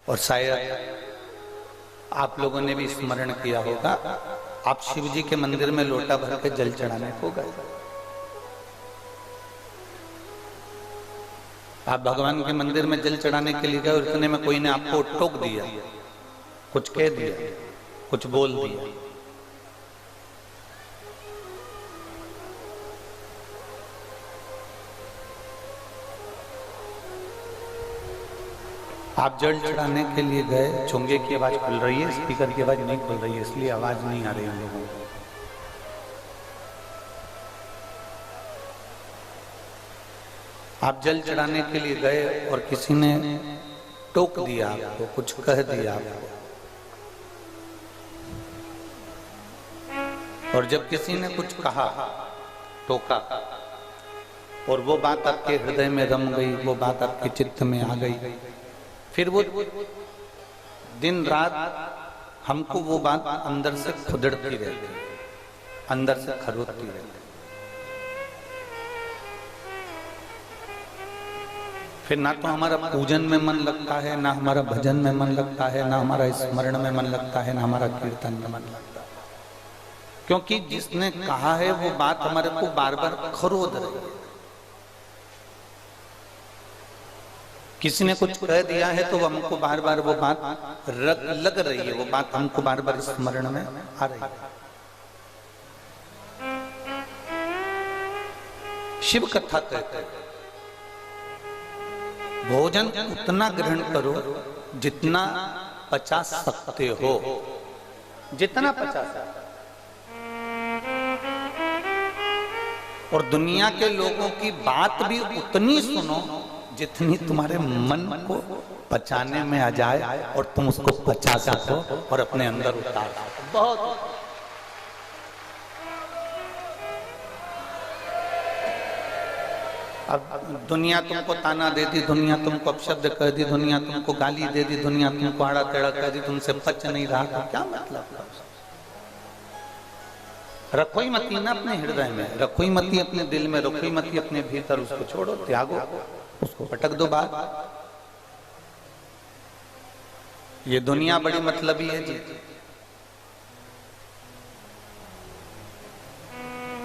और शायद आप लोगों ने भी स्मरण किया होगा, आप शिव जी के मंदिर में लोटा भर के जल चढ़ाने को गए, आप भगवान के मंदिर में जल चढ़ाने के लिए गए और इतने में कोई ने आपको टोक दिया, कुछ कह दिया, कुछ बोल दिया। आप जल चढ़ाने के लिए गए, चोंगे की आवाज खुल रही है, स्पीकर की आवाज नहीं खुल रही है, इसलिए आवाज नहीं आ रही हम लोगों को। आप जल चढ़ाने के लिए गए और किसी ने टोक दिया आपको, कुछ कह दिया आपको, और जब किसी ने कुछ कहा, टोका, और वो बात आपके हृदय में रम गई, वो बात आपके चित्त में आ गई, फिर वो दिन रात हमको वो बात अंदर से खुदड़ती रहती, अंदर से खरोदती रहती। फिर ना तो हमारा पूजन में मन लगता है, ना हमारा भजन में मन लगता है, ना हमारा स्मरण में मन लगता है, ना हमारा कीर्तन में मन लगता है, क्योंकि जिसने कहा है वो बात हमारे को बार बार खरोद रही है। किसी ने कुछ कह दिया है तो हमको बार बार वो बात लग रही है, वो बात हमको बार बार स्मरण में आ रही है। शिव कथा कहते हैं भोजन उतना ग्रहण करो जितना पचा सकते हो, जितना पचा सकते, और दुनिया के लोगों की बात भी उतनी सुनो जितनी तुम्हारे मन को पचाने में आ जाए और तुम उसको पचा सको और अपने अंदर उतार सको। बहुत अब दुनिया तुमको ताना दे दी, दुनिया तुमको अपशब्द कह दी, दुनिया तुमको गाली दे दी, दुनिया तुमको आड़ा टेढ़ा कह दी, तुमसे पच नहीं रहा, तो क्या मतलब? रखो ही मती ना अपने हृदय में, रखो ही मती अपने दिल में, रखो ही मती अपने भीतर, उसको छोड़ो, त्यागो, उसको पटक दो बाहर। ये दुनिया बड़ी मतलबी है जी।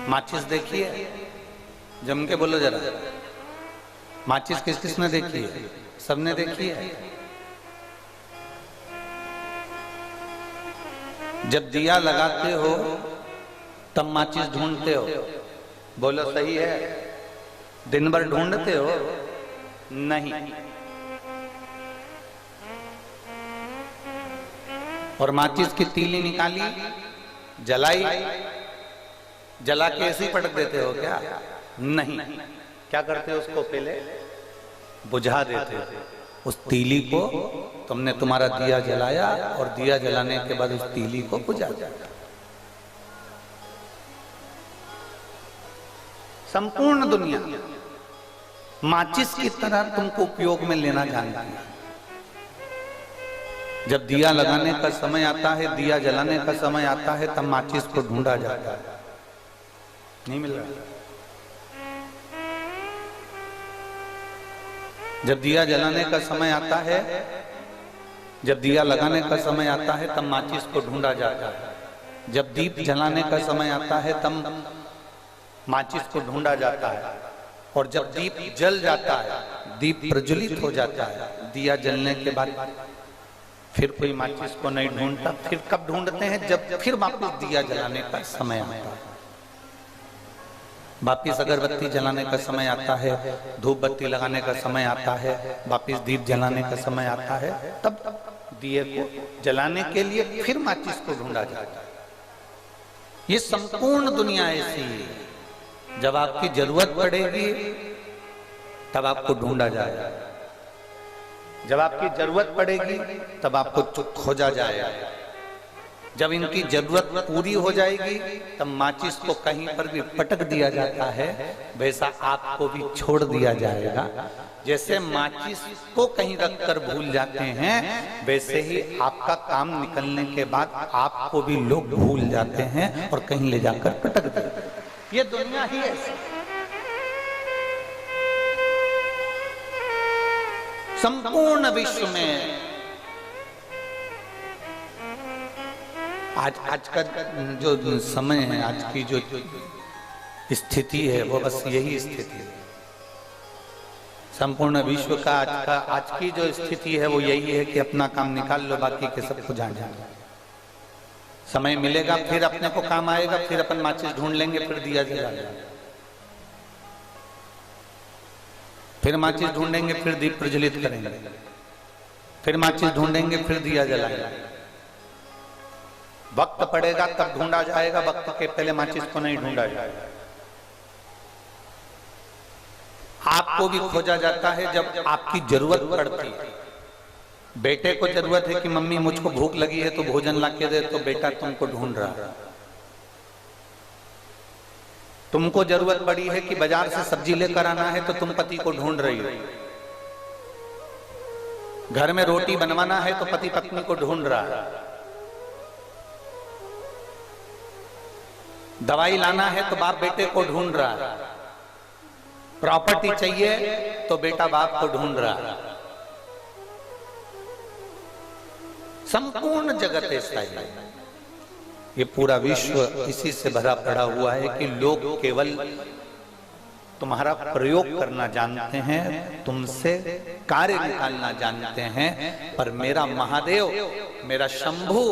माचिस देखिए, जम के बोलो जरा, माचिस किस किस ने देखी है? सबने देखी है। जब दिया लगाते हो तब माचिस ढूंढते हो, बोलो सही है? दिन भर ढूंढते हो? नहीं। और माचिस की तीली निकाली, जलाई, जला के ऐसे ही पटक देते हो क्या? नहीं। क्या करते हो? उसको पहले बुझा देते हो। उस तीली को तुमने, तुम्हारा दिया जलाया और दिया जलाने के बाद उस तीली को बुझा दिया। संपूर्ण दुनिया माचिस की तरह तुमको उपयोग में लेना जानती है। जब दिया लगाने का समय आता है, दिया जलाने का समय आता है, तब माचिस को ढूंढा जाता है, नहीं मिल रहा। जब दिया जलाने का समय आता है, जब दिया लगाने का समय आता है, तब माचिस को ढूंढा जाता है। जब दीप जलाने का समय आता है, तब माचिस को ढूंढा जाता है। और जब दीप जल जाता है, दीप प्रज्वलित हो जाता है, दिया जलने के बाद फिर कोई माचिस को नहीं ढूंढता। फिर कब ढूंढते हैं? जब फिर वापस दिया जलाने का समय आता है, वापिस अगरबत्ती जलाने का समय आता है, धूप बत्ती लगाने का समय आता है, वापिस दीप जलाने का समय आता है, तब दिए को जलाने के लिए फिर माचिस को ढूंढा जाता है। ये संपूर्ण दुनिया ऐसी है। जब आपकी जरूरत पड़ेगी तब आपको ढूंढा जाएगा, जब आपकी जरूरत पड़ेगी तब आपको खोजा जाएगा। जब इनकी जरूरत पूरी हो जाएगी तब माचिस को कहीं पर भी पटक दिया जाता है, वैसा आपको भी छोड़ दिया जाएगा। जैसे माचिस को कहीं रखकर भूल जाते हैं, वैसे ही आपका काम निकलने के बाद आपको भी लोग भूल जाते हैं और कहीं ले जाकर पटक देते हैं। ये दुनिया ही ऐसी। संपूर्ण विश्व में आज का जो समय है, आज की जो स्थिति है, वो बस यही स्थिति है। संपूर्ण विश्व का आज की जो स्थिति है वो यही है कि अपना काम निकाल लो, बाकी के सबको जान जाना। समय मिलेगा फिर अपने को काम आएगा, फिर अपन माचिस ढूंढ लेंगे, फिर दिया जला लेंगे, फिर माचिस ढूंढेंगे, फिर दीप प्रज्वलित करेंगे, फिर माचिस ढूंढेंगे, फिर दिया जलाएंगे। वक्त पड़ेगा तब ढूंढा जाएगा, वक्त के पहले माचिस को नहीं ढूंढा जाएगा। आपको भी खोजा जाता है जब आपकी जरूरत पड़ती है। बेटे को जरूरत है कि मम्मी मुझको भूख लगी है तो भोजन ला के दे, तो बेटा तुमको ढूंढ रहा है। तुमको जरूरत पड़ी है कि बाजार से सब्जी लेकर आना है तो तुम पति को ढूंढ रही हो। घर में रोटी बनवाना है तो पति पत्नी को ढूंढ रहा है। दवाई लाना है तो बाप बेटे को ढूंढ रहा है। प्रॉपर्टी चाहिए तो बेटा बाप को ढूंढ रहा है। संपूर्ण जगत ऐसा ही है। ये पूरा विश्व इसी से भरा पड़ा हुआ है कि लोग केवल तुम्हारा प्रयोग करना जानते हैं, तुमसे कार्य निकालना जानते हैं, पर मेरा महादेव, मेरा शंभू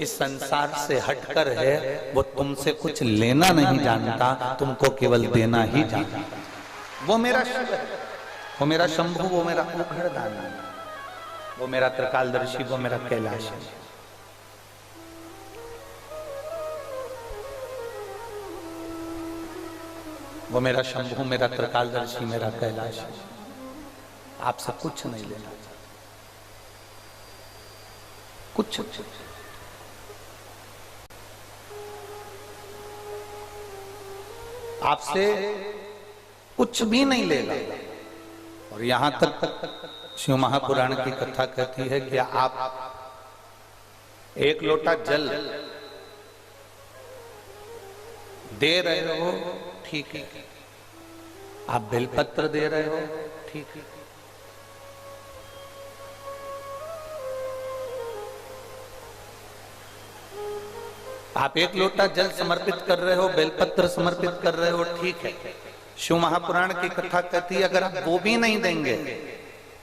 इस संसार से हटकर है। वो तुमसे कुछ लेना नहीं जानता, तुमको केवल देना ही जानता। वो मेरा शिव है, वो मेरा शंभू, वो मेरा उग्रदानी, वो मेरा त्रिकालदर्शी, वो मेरा कैलाश है। वो मेरा शंभू, मेरा त्रिकालदर्शी, मेरा कैलाश है। आपसे कुछ नहीं लेना चाहता, कुछ आपसे कुछ भी नहीं लेगा। और यहां तक शिव महापुराण की कथा कहती है कि आप एक लोटा जल दे रहे हो, ठीक है, आप बेलपत्र दे रहे हो, ठीक है, आप एक लोटा जल समर्पित कर रहे हो, बेलपत्र समर्पित कर रहे हो, ठीक है। शिव महापुराण की कथा कहती है अगर आप वो भी नहीं देंगे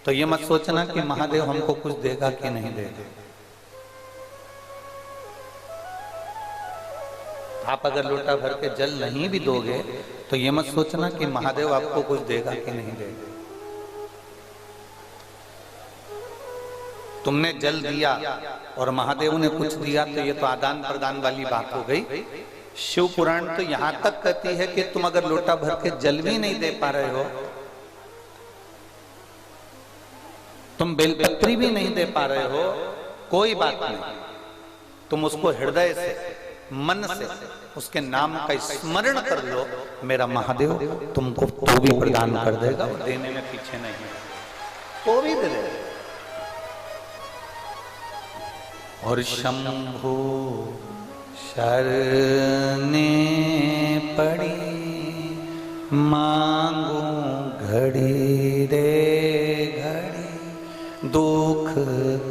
तो ये मत सोचना कि महादेव हमको कुछ देगा कि नहीं देगा। आप अगर लोटा भर के जल नहीं भी दोगे तो ये मत सोचना कि महादेव आपको कुछ देगा कि नहीं देगा। तुमने जल दिया और महादेव ने कुछ दिया तो ये तो आदान प्रदान वाली बात हो गई। शिव पुराण तो यहां तक कहती है कि तुम अगर लोटा भर के जल भी नहीं दे पा रहे हो, तुम बेलपत्री भी नहीं दे पा रहे हो, कोई बात नहीं, तुम उसको हृदय से, मन से उसके नाम का स्मरण कर लो, मेरा महादेव तुमको तो भी प्रदान कर देगा, देने में पीछे नहीं, तो भी दे देगा। और शंभू शरणे पड़ी मांगू घड़ी रे घड़ी, दुख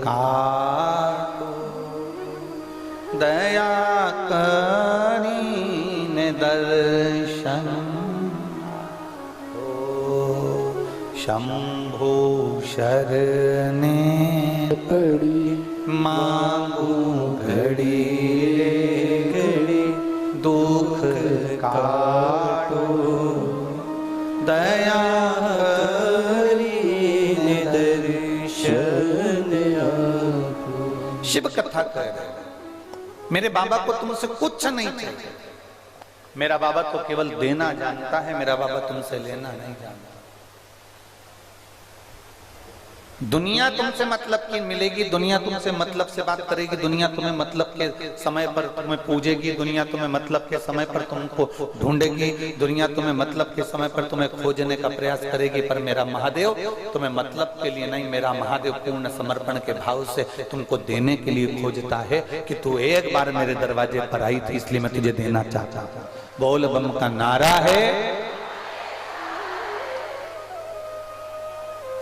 काटो दया करीने दर्शन हो। शंभू शरणे पड़ी मांगू घड़ी घड़ी, दुख काटो दया करीने दर्शन आपो। शिव कथा कह रहे, मेरे बाबा को तुमसे कुछ नहीं चाहिए, मेरा बाबा तो केवल देना जानता है, मेरा बाबा तुमसे लेना नहीं जानता। दुनिया तुमसे मतलब की मिलेगी, दुनिया तुमसे मतलब से बात करेगी, दुनिया तुम्हें मतलब के समय पर तुम्हें पूजेगी, दुनिया तुम्हें मतलब के समय पर तुमको ढूंढेगी, दुनिया तुम्हें मतलब के समय पर तुम्हें खोजने का प्रयास करेगी, पर मेरा महादेव तुम्हें मतलब के लिए नहीं, मेरा महादेव पूर्ण समर्पण के भाव से तुमको देने के लिए खोजता है कि तू एक बार मेरे दरवाजे पर आई थी इसलिए मैं तुझे देना चाहता था। बोल बम का नारा है।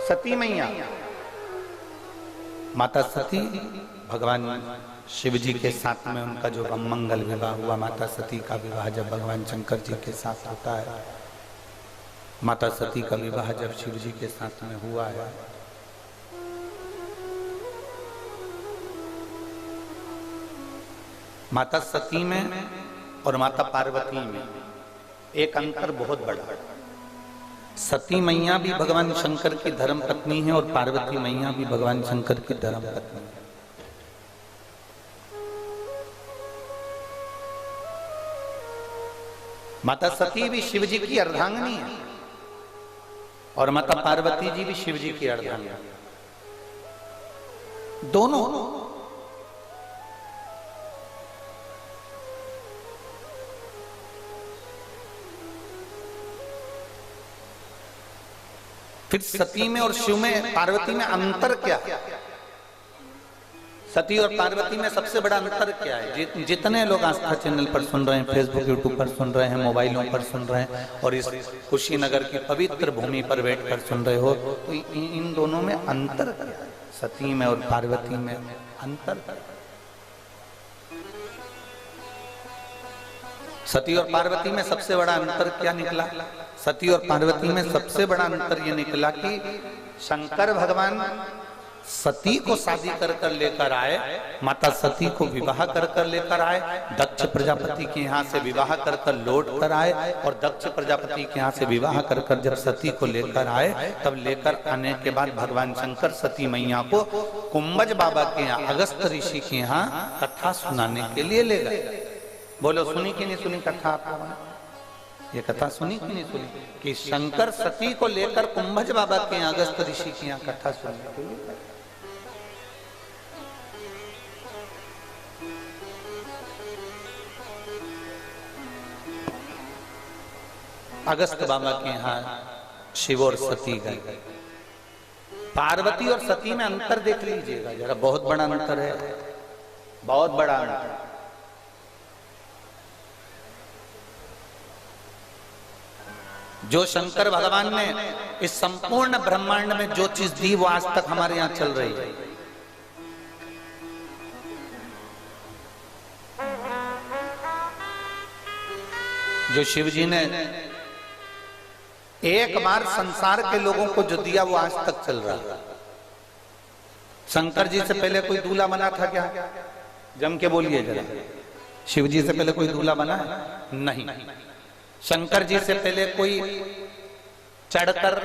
सती मैया, माता सती भगवान शिव जी के साथ में उनका जो मंगल विवाह हुआ, माता सती का विवाह जब भगवान शंकर जी के साथ होता है, माता सती का विवाह जब शिव जी के साथ में हुआ है, माता सती में और माता पार्वती में एक अंतर बहुत बड़ा है। सती मैया भी भगवान शंकर की धर्म पत्नी है और पार्वती मैया भी भगवान शंकर की धर्म पत्नी है। माता सती भी शिव जी की अर्धांगिनी है और माता पार्वती जी भी शिव जी की अर्धांगिनी है। दोनों फिर सती में और शिव में, पार्वती में अंतर क्या है? सती और पार्वती में सबसे बड़ा अंतर क्या है? जितने लोग आस्था चैनल पर सुन रहे हैं, फेसबुक यूट्यूब पर सुन रहे हैं, मोबाइलों पर सुन रहे हैं और इस कुशीनगर की पवित्र भूमि पर बैठकर सुन रहे हो, तो इन दोनों में अंतर क्या है? सती में और पार्वती में अंतर। सती और पार्वती में सबसे बड़ा अंतर क्या निकला? सती और पार्वती में सबसे बड़ा अंतर ये निकला कि शंकर भगवान सती को शादी कर कर लेकर आए, माता सती को विवाह कर कर लेकर आए, दक्ष प्रजापति के यहाँ से विवाह कर कर लौट कर आए और दक्ष प्रजापति के यहाँ से विवाह कर कर जब सती को लेकर आए, तब लेकर आने के बाद भगवान शंकर सती मैया को कुंभज बाबा के यहाँ, अगस्त ऋषि के यहाँ कथा सुनाने के लिए ले गए। बोलो, सुनी कि नहीं सुनी कथा आपने? ये कथा सुनी कि नहीं सुनी कि शंकर सती को लेकर कुंभज बाबा के यहाँ, अगस्त ऋषि के यहाँ कथा सुनने के लिए। अगस्त बाबा के यहाँ शिव और सती गए। पार्वती और सती में अंतर देख लीजिएगा जरा, बहुत बड़ा अंतर है, बहुत बड़ा अंतर। जो शंकर भगवान ने इस संपूर्ण ब्रह्मांड में जो चीज दी वो आज तक हमारे यहां चल रही है। जो शिव जी ने एक बार संसार के लोगों को जो दिया वो आज तक चल रहा है। शंकर जी से पहले कोई दूल्हा बना था क्या? जम के बोलिए जरा। शिव जी से पहले कोई दूल्हा बना है? नहीं। शंकर जी से पहले कोई चढ़कर,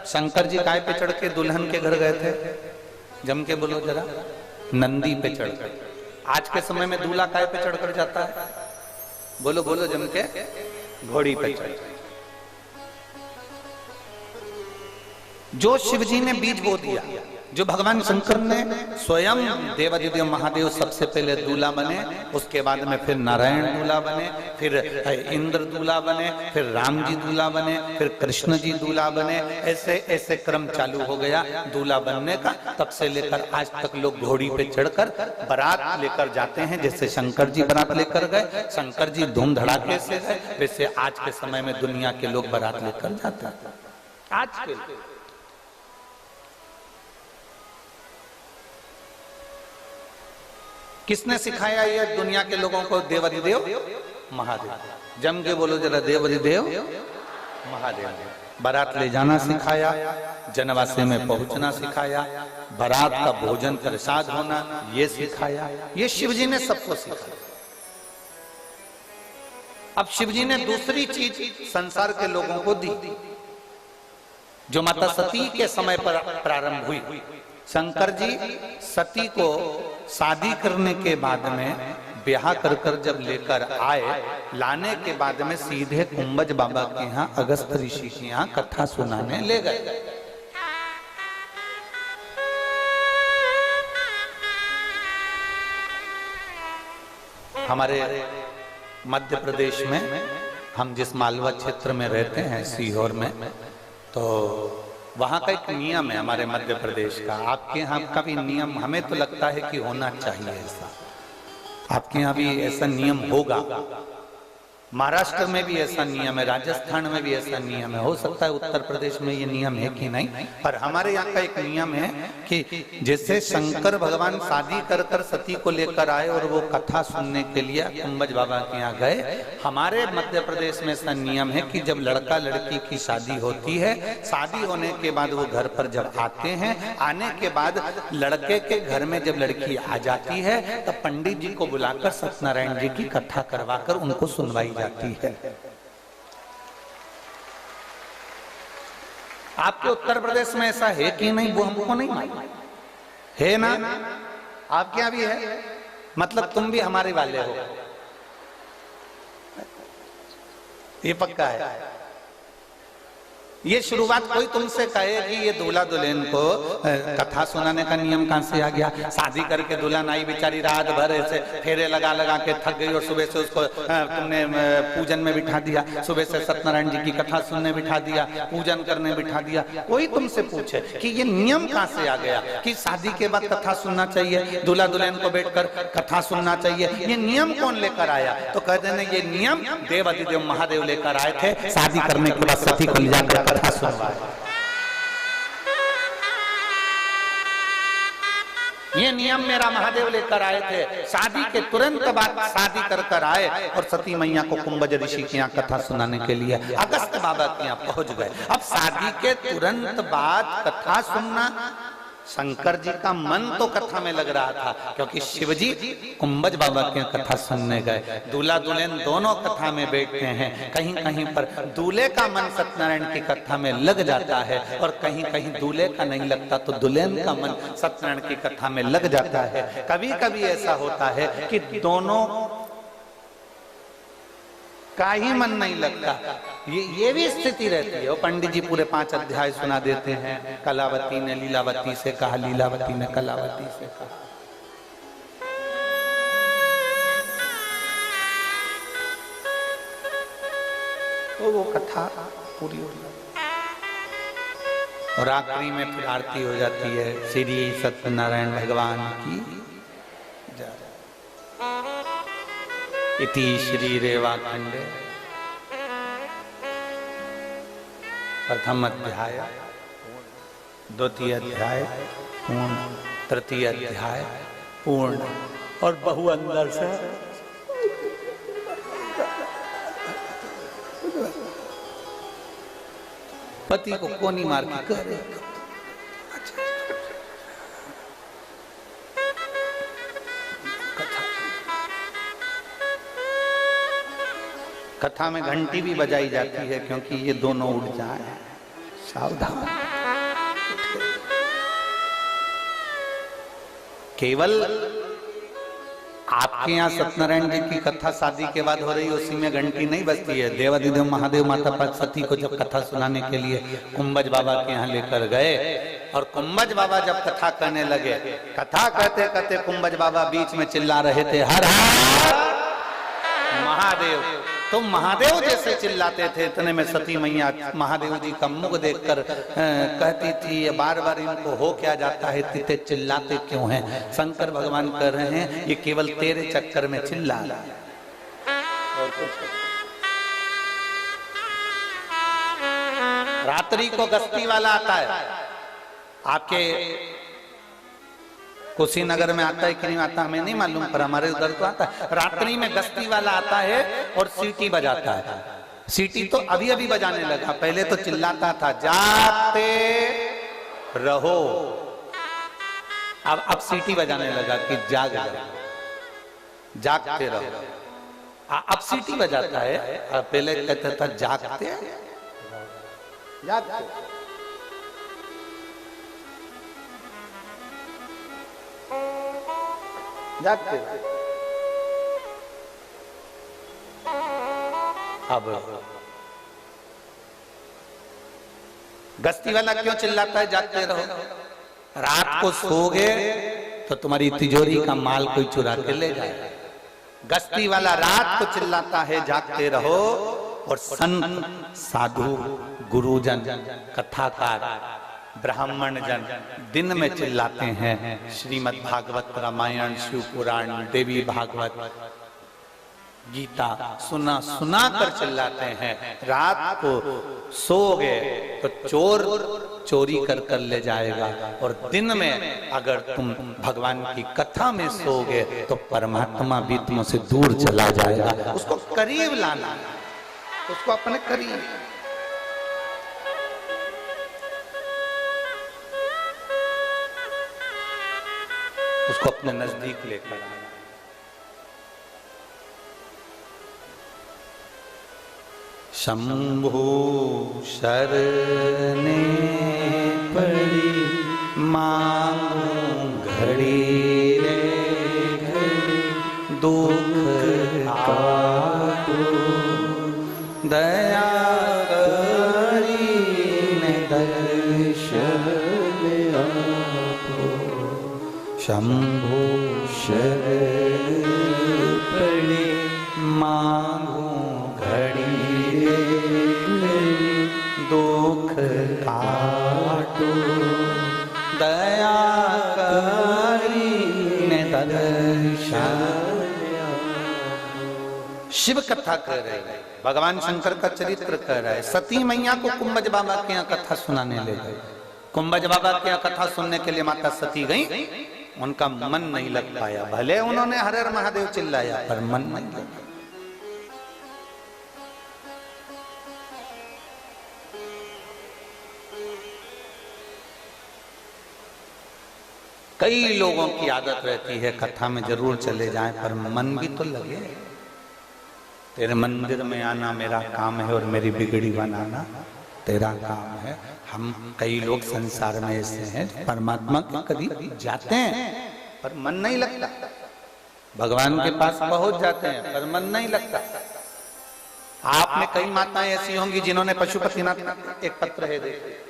शंकर जी काय पे चढ़ के दुल्हन के घर गए थे? जम के बोलो जरा। नंदी पे चढ़कर। आज के समय में दूल्हा काय पे चढ़कर जाता है? बोलो बोलो जम के। घोड़ी पे चढ़। जो शिव जी ने बीज बो दिया, जो भगवान शंकर ने स्वयं देवादिदेव महादेव सबसे पहले दूल्हा बने, उसके बाद में फिर नारायण दूल्हा बने, फिर इंद्र दूल्हा बने, फिर राम जी दूल्हा बने, फिर कृष्ण जी दूल्हा बने, ऐसे ऐसे क्रम चालू हो गया दूल्हा बनने का। तब से लेकर आज तक लोग घोड़ी पे चढ़कर बारात लेकर जाते हैं। जैसे शंकर जी बारात लेकर गए, शंकर जी धूम धड़ाके से गए, वैसे आज के समय में दुनिया के लोग बारात लेकर जाते हैं। आज के किसने सिखाया ये दुनिया के लोगों को? देवादिदेव महादेव। जम के बोलो जरा, देवादिदेव महादेव। बारात ले जाना सिखाया, जनवासे में पहुंचना सिखाया, बारात का भोजन प्रसाद होना ये सिखाया। ये शिव जी ने सबको सिखाया। अब शिव जी ने दूसरी चीज संसार के लोगों को दी, जो माता सती के समय पर प्रारंभ हुई। शंकर जी सती को शादी करने के बाद में ब्याह कर कर जब लेकर आए, लाने के बाद में सीधे कुंभज बाबा के यहाँ, अगस्त ऋषि के यहाँ कथा सुनाने ले गए। हमारे मध्य प्रदेश में, हम जिस मालवा क्षेत्र में रहते हैं, सीहोर में, तो वहां का एक नियम है हमारे मध्य प्रदेश का। आपके यहाँ का भी नियम हमें तो लगता है कि होना चाहिए ऐसा। आपके यहाँ भी ऐसा नियम होगा महाराष्ट्र में भी ऐसा नियम है, राजस्थान में भी ऐसा नियम है, हो सकता है उत्तर प्रदेश में ये नियम है कि नहीं, पर हमारे यहाँ का एक नियम है कि जैसे शंकर भगवान शादी कर कर सती को लेकर आए और वो कथा सुनने के लिए कुंभज बाबा के यहाँ गए, हमारे मध्य प्रदेश में ऐसा नियम है कि जब लड़का लड़की की शादी होती है, शादी होने के बाद वो घर पर जब आते हैं, आने के बाद लड़के के घर में जब लड़की आ जाती है तब पंडित जी को बुलाकर सत्यनारायण जी की कथा करवाकर उनको सुनवाई जाती है। आपके उत्तर प्रदेश में ऐसा है कि नहीं वो हमको नहीं मालूम, है ना? आपके यहां भी है, मतलब तुम भी हमारे वाले हो, ये पक्का है। ये शुरुआत कोई तुमसे कहे कि ये दूल्हा दुल्हन को कथा सुनाने का नियम कहां से आ गया? शादी करके दुल्हन आई बेचारी, रात भर ऐसे फेरे लगा लगा के थक गई और सुबह से उसको तुमने पूजन में बिठा दिया, सुबह से सत्यनारायण जी की कथा सुनने बिठा दिया, पूजन करने बिठा दिया। कोई तुमसे पूछे कि ये नियम कहां से आ गया कि शादी के बाद कथा सुनना चाहिए, दूल्हा दुल्हन को बैठकर कथा सुनना चाहिए, ये नियम कौन लेकर आया? तो कह देना ये नियम देवाधिदेव महादेव लेकर आए थे, शादी करने के बाद सती को ले जाकर कथा सुनवाए। ये नियम मेरा महादेव लेकर आए थे, शादी के तुरंत बाद शादी कर कर आए और सती मैया को कुंभज ऋषि के यहाँ कथा सुनाने के लिए अगस्त बाबा के यहाँ पहुंच गए। अब शादी के तुरंत बाद कथा सुनना, शंकर जी का मन तो कथा में लग रहा था क्योंकि शिव जी कुंभज बाबा के कथा सुनने गए। दूल्हा दुल्हन दोनों कथा में बैठते हैं, कहीं कहीं पर दूल्हे का मन सत्यनारायण की कथा में लग जाता है और कहीं कहीं दूल्हे का नहीं लगता तो दुल्हन का मन सत्यनारायण की कथा में लग जाता है। कभी कभी ऐसा होता है कि दोनों का ही मन नहीं लगता, ये भी स्थिति रहती है। पंडित जी पूरे 5 अध्याय सुना देते हैं, कलावती ने लीलावती से कहा, लीलावती ने कलावती से कहा। तो वो कथा पूरी हो जाती और आखिरी में फिर आरती हो जाती है, श्री सत्यनारायण भगवान की जय। इति श्री रेवाखंडे प्रथम अध्याय, द्वितीय अध्याय पूर्ण, तृतीय अध्याय पूर्ण। और बहु अंदर से पति को कोनी मार के करे। कथा में घंटी भी बजाई जाती है क्योंकि ये दोनों उठ जाए, सावधान। केवल आपके यहाँ सत्यनारायण जी की कथा शादी के बाद हो रही, उसी में घंटी नहीं बजती है। देवाधिदेव महादेव माता पार्वती को जब कथा सुनाने के लिए कुंभज बाबा के यहाँ लेकर गए और कुंभज बाबा जब कथा करने लगे, कथा कहते कहते कुंभज बाबा बीच में चिल्ला रहे थे, हर हर महादेव। तुम महादेव जैसे चिल्लाते थे, इतने में सती मैया महादेव जी का मुख देखकर कहती थी, ये बार बार इनको हो क्या जाता है, इतने चिल्लाते क्यों हैं? शंकर भगवान कह रहे हैं ये केवल तेरे चक्कर में चिल्ला। रात्रि को गस्ती वाला आता है, आपके कुशीनगर में आता है कि नहीं आता हमें नहीं मालूम, पर हमारे उधर तो आता है। रात्रि में गस्ती वाला आता है और सीटी बजाता है। सीटी तो अभी अभी बजाने लगा, पहले तो चिल्लाता था जागते रहो, अब सीटी बजाने लगा कि जाग जागते रहो। अब सीटी बजाता है, पहले कहता था जागते जागते। जागते। अब गस्ती वाला क्यों चिल्लाता है जागते रहो? रात को सोओगे तो तुम्हारी तिजोरी का माल कोई चुरा के ले जाए। गस्ती वाला रात को चिल्लाता है जागते रहो, और संत साधु गुरुजन कथाकार ब्राह्मण जन दिन में चिल्लाते हैं। श्रीमद् भागवत, रामायण, शिव पुराण, देवी भागवत, गीता सुना सुना कर चिल्लाते हैं। रात को सोओगे तो चोर चोरी कर कर ले जाएगा, और दिन में अगर तुम भगवान की कथा में सोओगे तो परमात्मा भी तुमसे दूर चला जाएगा। उसको करीब लाना, उसको अपने करीब। उसको अपने नजदीक लेकर आना। शंभु शरणे पड़ी मांगू घड़ी रे घड़ी, दुख काटो दया करी ने दर्शन आपो। शंभु शरण पड़ी मांगू घड़ी दुख काटो दया करी ने दर्शन। शिव कथा कर रहे हैं, भगवान शंकर का चरित्र कर रहा है। सती मैया को कुंभज बाबा के यहाँ कथा सुनाने ले गए। कुंभज बाबा के यहाँ कथा सुनने के लिए माता सती गई, उनका मन नहीं लग पाया। भले उन्होंने हर हर महादेव चिल्लाया, पर मन नहीं लगा। कई लोगों की आदत रहती है कथा में जरूर चले जाएं, पर मन भी तो लगे। तेरे मंदिर में आना मेरा काम है और मेरी बिगड़ी बनाना तेरा काम है। हम कई लोग संसार में ऐसे हैं परमात्मा के करीब जाते हैं पर मन नहीं लगता, भगवान के पास पहुंच जाते हैं पर मन नहीं लगता। आप में कई माताएं ऐसी होंगी जिन्होंने पशुपतिनाथ का एक पत्र है देखा,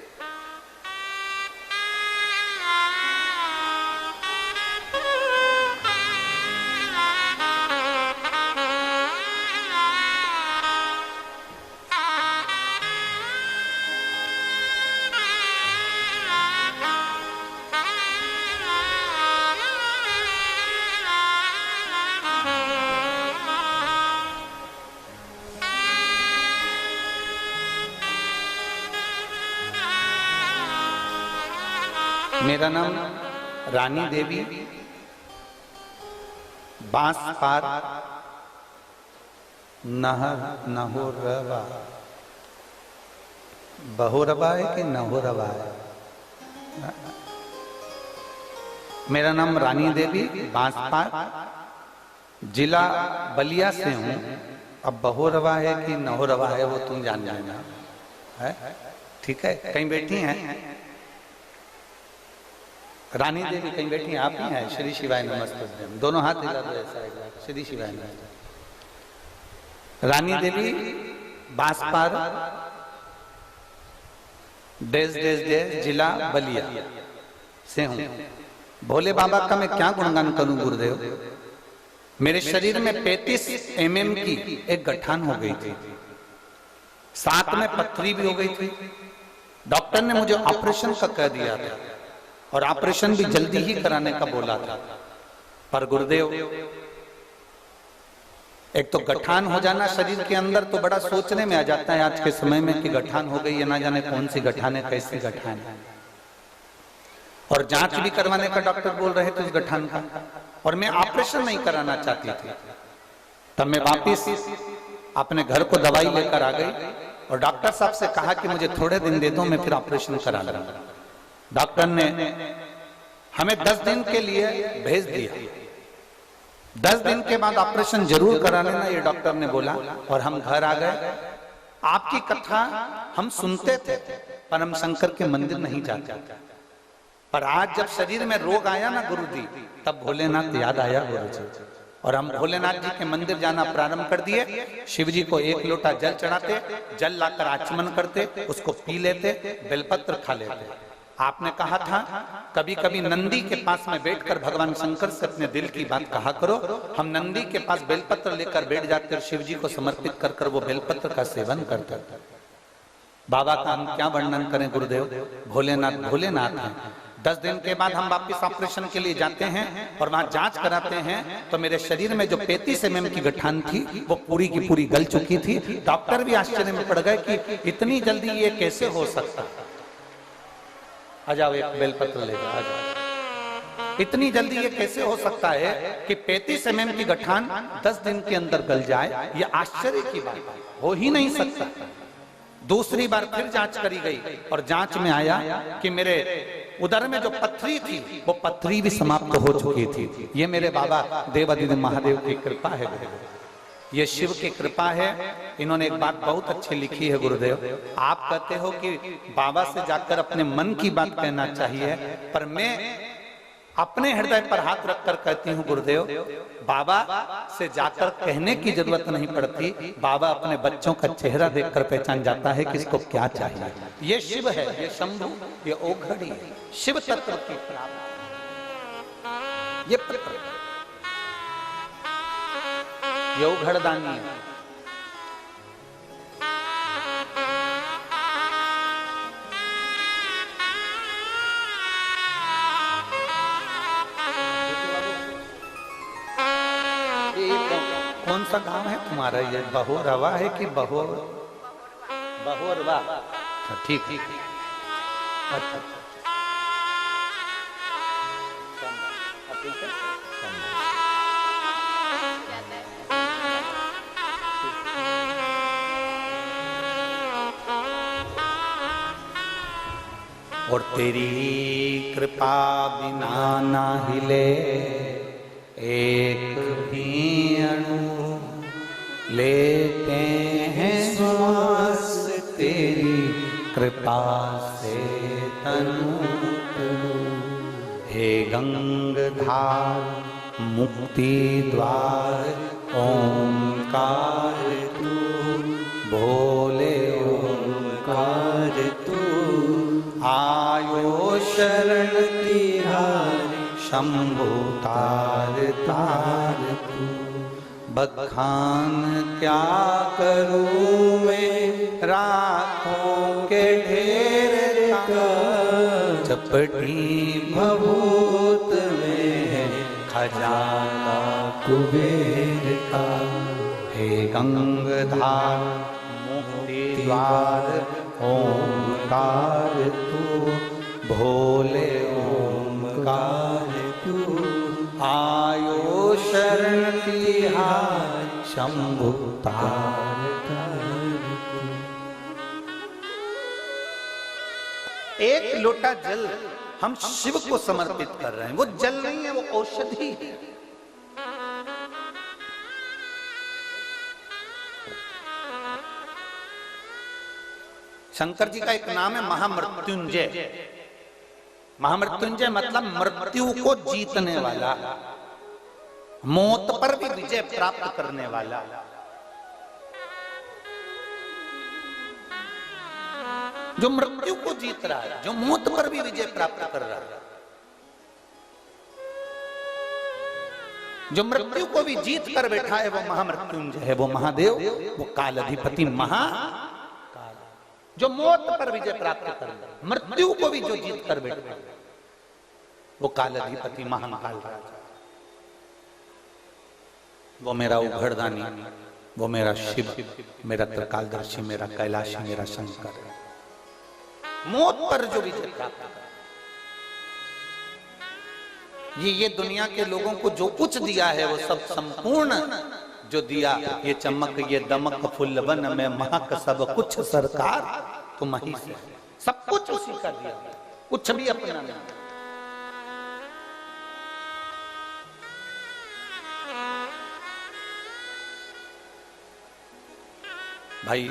मेरा नाम रानी देवी, बांस पार नहर नहोरवा। बहोरवा है कि नहोरवा है? मेरा नाम रानी देवी, बांस पार, जिला बलिया से हूँ। अब बहोरवा है कि नहोरवा है वो तुम जान लेना, है ठीक है। कहीं बैठी हैं रानी देवी, कहीं बैठी हैं आप ही हैं? श्री शिवाय नमस्ते, दोनों हाथ हिला दो ऐसा एक बार। श्री शिवाय नमस्ते। Rani Devi Banspar, days days days, जिला बलिया से हूं। भोले बाबा का मैं क्या गुणगान करूं गुरुदेव। मेरे शरीर में 35 mm की एक गठान हो गई थी, साथ में पथरी भी हो गई थी। डॉक्टर ने मुझे ऑपरेशन का कह दिया था और ऑपरेशन भी जल्दी ही कराने का बोला था, पर गुरुदेव एक तो गठान हो जाना शरीर के अंदर तो बड़ा सोचने में आ जाता है आज के समय में कि गठान हो गई है, ना जाने कौन सी गठान है, कैसी गठान है। और जांच भी करवाने का डॉक्टर बोल रहे थे उस गठान का, और मैं ऑपरेशन नहीं कराना चाहती थी। तब मैं वापिस अपने घर को दवाई लेकर आ गई और डॉक्टर साहब से कहा कि मुझे थोड़े दिन दे दो, मैं फिर ऑपरेशन करा लूंगा। डॉक्टर ने हमें 10 दिन के लिए भेज दिया। 10 दिन के बाद ऑपरेशन जरूर करा लेना, ये डॉक्टर ने बोला। और हम घर आ गए। आपकी कथा हम सुनते थे पर हम शंकर के मंदिर नहीं जाते। पर आज जब शरीर में रोग आया ना गुरु जी, तब भोलेनाथ याद आया गुरु जी, और हम भोलेनाथ जी के मंदिर जाना प्रारंभ कर दिए। शिव जी को 1 लोटा जल चढ़ाते, जल लाकर आचमन करते, उसको पी लेते, बेलपत्र खा लेते। आपने कहा था कभी कभी नंदी के पास में बैठकर भगवान शंकर से अपने दिल की बात कहा करो। हम नंदी के पास बेलपत्र लेकर बैठ जाते और शिव जी को समर्पित कर कर वो बेलपत्र का सेवन करते। बाबा का हम क्या वर्णन करें गुरुदेव। भोलेनाथ भोलेनाथ हैं, 10 दिन के बाद हम वापस ऑपरेशन के लिए जाते हैं और वहां जांच कराते हैं तो मेरे शरीर में जो 35 mm की गठान थी वो पूरी की पूरी गल चुकी थी। डॉक्टर भी आश्चर्य में पड़ गए कि इतनी जल्दी ये कैसे हो सकता। आ जाओ, एक बेलपत्र ले जाओ, आ जाओ। इतनी जल्दी ये कैसे हो सकता है कि 35 mm की गठान 10 दिन के अंदर गल जाए? ये आश्चर्य की बात है, हो ही नहीं सकता। दूसरी बार फिर जांच करी गई और जांच में आया कि मेरे उदर में जो पथरी थी वो पथरी भी समाप्त हो चुकी थी। ये मेरे बाबा देवादिदेव महादेव की कृपा है, ये शिव की कृपा है। इन्होंने एक बात बहुत अच्छी लिखी है गुरुदेव, आप कहते हो कि बाबा से जाकर अपने मन की बात कहना चाहिए, पर मैं अपने हृदय पर हाथ रखकर कहती हूँ गुरुदेव, बाबा से जाकर कहने की जरूरत नहीं पड़ती। बाबा अपने बच्चों का चेहरा देखकर पहचान जाता है कि इसको क्या चाहिए। ये शिव है, ये शंभु, ये ओघड़ी है, शिव तत्व की प्राप्ति। ये पत्र, ये ओघड़दानी है। कौन सा गांव है तुम्हारा? ये बहोरवा है कि बहोरवा? ठीक ठीक। अच्छा, और तेरी कृपा बिना ना हिले एक भी अणु, लेते हैं श्वास तेरी कृपा से तनु। हे गंगाधार मुक्ति द्वार ओंकार तू, भोले ओंकार तू। आयो शरण तिहारी शंभु तार तार तू। बखान क्या करूं मैं रातों के ढेर का, चपटी भभूत में है खजाना कुबेर का। हे गंगाधार मुक्ति द्वार ओंकार तू, भोले ओंकार तू। आयो शरण तिहार शंभु तार तार। एक लोटा जल हम शिव को समर्पित कर रहे हैं। वो जल नहीं है, वो औषधि है। शंकर जी का एक नाम है महामृत्युंजय। महामृत्युंजय मतलब मृत्यु को जीतने वाला, मौत पर भी विजय प्राप्त करने वाला। जो मृत्यु को जीत रहा है, जो मौत पर भी विजय प्राप्त कर रहा है, जो मृत्यु को भी जीत कर बैठा है, वो महामृत्युंजय है, वो महादेव, वो कालाधिपति महाकाल। जो मौत पर विजय प्राप्त कर रहा है, मृत्यु को भी जो जीत कर बैठा है, वो कालाधिपति महाकाल राजा। वो मेरा उघड़दानी, वो मेरा शिव, मेरा त्रिकालदर्शी, मेरा कैलाशी, मेरा शंकर। मौत पर जो विजय प्राप्त कर, ये दुनिया के लोगों को जो कुछ दिया है वो सब संपूर्ण जो दिया, ये चमक ये दमक फुल्लवन में महक सब कुछ सरकार तुम ही से, सब कुछ उसी का दिया, कुछ भी अपना नहीं। भाई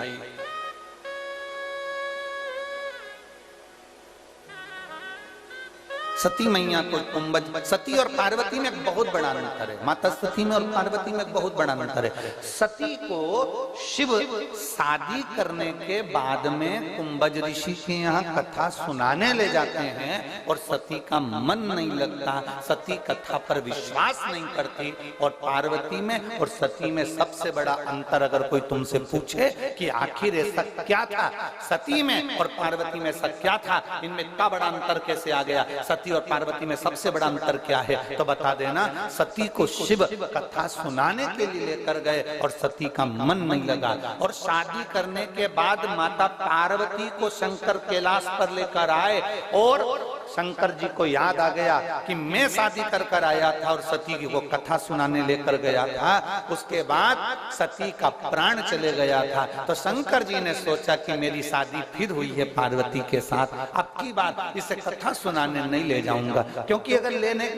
सती मैया को कुंभज, सती और पार्वती में बहुत बड़ा अंतर है। माता सती में और पार्वती में बहुत बड़ा अंतर है। सती को शिव शादी करने के बाद में कुंभज ऋषि के यहाँ कथा सुनाने ले जाते हैं और सती का मन नहीं लगता, सती कथा पर विश्वास नहीं करती। और पार्वती में और सती में सबसे बड़ा अंतर अगर कोई तुमसे पूछे कि आखिर ऐसा क्या था सती में और पार्वती में, ऐसा क्या था, इनमें इतना बड़ा अंतर कैसे आ गया, सती और पार्वती में सबसे बड़ा अंतर क्या है, तो बता देना सती को शिव कथा सुनाने के लिए लेकर गए और सती का मन नहीं लगा। और शादी करने के बाद माता पार्वती को शंकर कैलाश पर लेकर आए और शंकर जी को याद आ गया कि मैं शादी कर आया था और सती को कथा सुनाने लेकर गया था। उसके बाद सती का प्राण चले गया था। तो शंकर जी ने सोचा कि मेरी शादी फिर हुई है पार्वती के साथ, अब की बार इसे कथा सुनाने नहीं ले जाऊंगा, क्योंकि अगर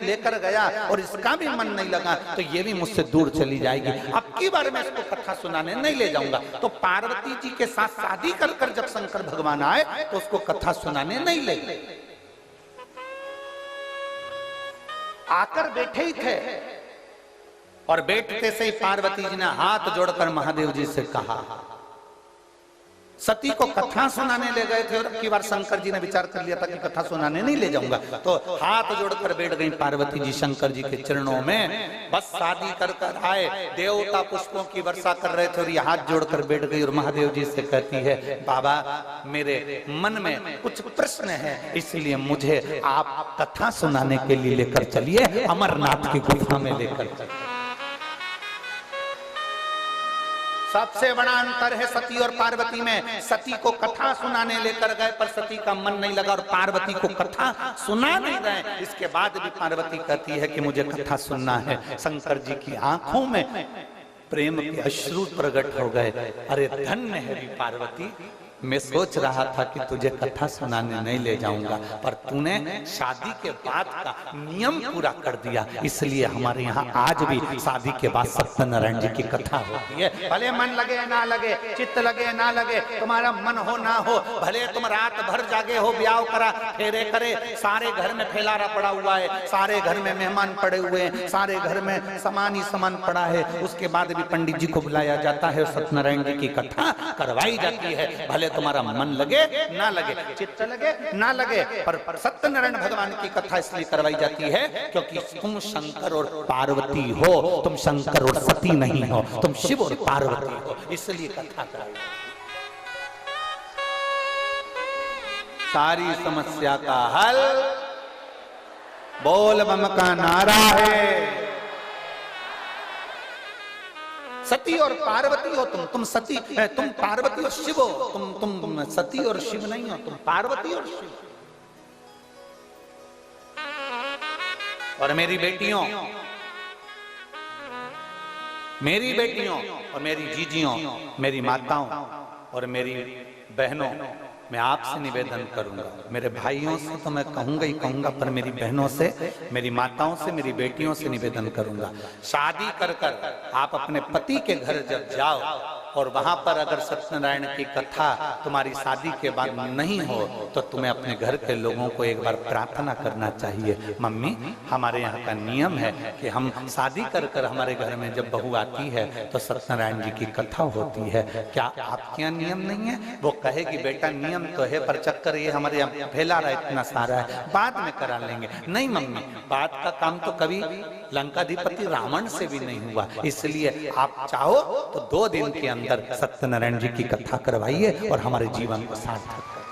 लेकर गया और इसका भी मन नहीं लगा तो ये भी मुझसे दूर चली जाएगी। अब की बार मैं इसको कथा सुनाने नहीं ले जाऊंगा। तो पार्वती जी के साथ शादी कर जब शंकर भगवान आए तो उसको कथा सुनाने नहीं ले गए। आकर बैठे ही थे और बैठते से ही पार्वती जी ने हाथ जोड़कर महादेव जी से कहा, सती को कथा सुनाने ले गए थे और की बार शंकर जी ने विचार कर लिया था कि कथा सुनाने नहीं ले जाऊंगा, तो हाथ जोड़कर बैठ गई पार्वती जी शंकर जी के चरणों में। बस शादी कर आए, देवता पुष्पों की वर्षा कर रहे थे और ये हाथ जोड़कर बैठ गई और महादेव जी से कहती है, बाबा मेरे मन में कुछ प्रश्न है, इसलिए मुझे आप कथा सुनाने के लिए लेकर चलिए, अमरनाथ की गुफा में लेकर चलिए। सबसे बड़ा अंतर है सती और पार्वती में। सती को कथा सुनाने लेकर गए पर सती का मन नहीं लगा और पार्वती को कथा सुना नहीं रहे। इसके बाद भी पार्वती कहती है कि मुझे कथा सुनना है। शंकर जी की आंखों में प्रेम के अश्रु प्रकट हो गए। अरे धन्य है पार्वती, मैं सोच रहा था कि तुझे कथा सुनाने नहीं ले जाऊंगा, पर तूने शादी के बाद का नियम पूरा कर दिया, इसलिए हमारे यहाँ आज भी शादी के बाद सत्यनारायण जी की कथा होती है। भले मन लगे ना लगे, चित्त लगे ना लगे, तुम्हारा मन हो ना हो, भले तुम रात भर जागे हो, ब्याह करा फेरे करे, सारे घर में फैलारा पड़ा हुआ है, सारे घर में मेहमान पड़े हुए हैं, सारे घर में सामान ही सामान पड़ा है, उसके बाद भी पंडित जी को बुलाया जाता है और सत्यनारायण जी की कथा करवाई जाती है। भले तुम्हारा मन लगे ना लगे, चित्त लगे ना लगे, पर सत्यनारायण भगवान की कथा इसलिए करवाई जाती है क्योंकि तुम शंकर और पार्वती हो, तुम शंकर और सती नहीं हो, तुम शिव और पार्वती हो, इसलिए कथा कराई। सारी समस्या का हल बोल बम का नारा है। सती और पार्वती हो तुम सती, तुम पार्वती और शिव हो, तुम सती और शिव नहीं हो, तुम पार्वती और शिव। और मेरी बेटियों और मेरी जीजियों, मेरी माताओं और मेरी बहनों, मैं आपसे निवेदन करूंगा, मेरे भाइयों से तो मैं कहूंगा ही कहूंगा, पर मेरी बहनों से, मेरी माताओं से, मेरी बेटियों से निवेदन करूंगा, शादी कर आप अपने पति के घर जब जाओ और वहां पर अगर सत्यनारायण की कथा तुम्हारी शादी के बाद नहीं हो तो तुम्हें अपने घर के लोगों को एक बार प्रार्थना करना चाहिए, मम्मी हमारे यहाँ का नियम है कि हम शादी कर हमारे घर में जब बहू आती है तो सत्यनारायण जी की कथा होती है, क्या आपके यहाँ नियम नहीं है? वो कहेगी बेटा नियम तो है पर चक्कर ये हमारे यहाँ फैला रहा है इतना सारा है, बाद में करा लेंगे। नहीं मम्मी, बाद का काम तो कभी लंकाधिपति रावण से भी नहीं हुआ, इसलिए आप चाहो तो 2 दिन के अंदर सत्यनारायण जी की कथा करवाइए और हमारे जीवन को सार्थक करिए।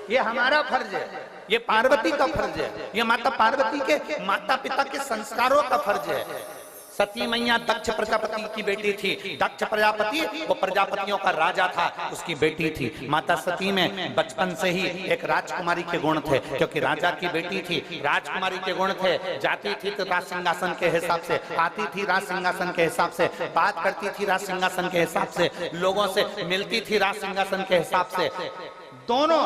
ये हमारा फर्ज है, ये पार्वती का फर्ज है, ये माता पार्वती के माता पिता के संस्कारों का फर्ज है। सती मैया दक्ष प्रजापति की बेटी थी। दक्ष प्रजापति वो प्रजापतियों का राजा था, उसकी बेटी थी। माता सती में बचपन से ही एक राजकुमारी के गुण थे, क्योंकि राजा की बेटी थी, राजकुमारी के गुण थे। जाती थी तो राज सिंहासन के हिसाब से, आती थी राज सिंहासन के हिसाब से, बात करती थी राज सिंहासन के हिसाब से, लोगों से मिलती थी राज सिंहासन के हिसाब से, दोनों,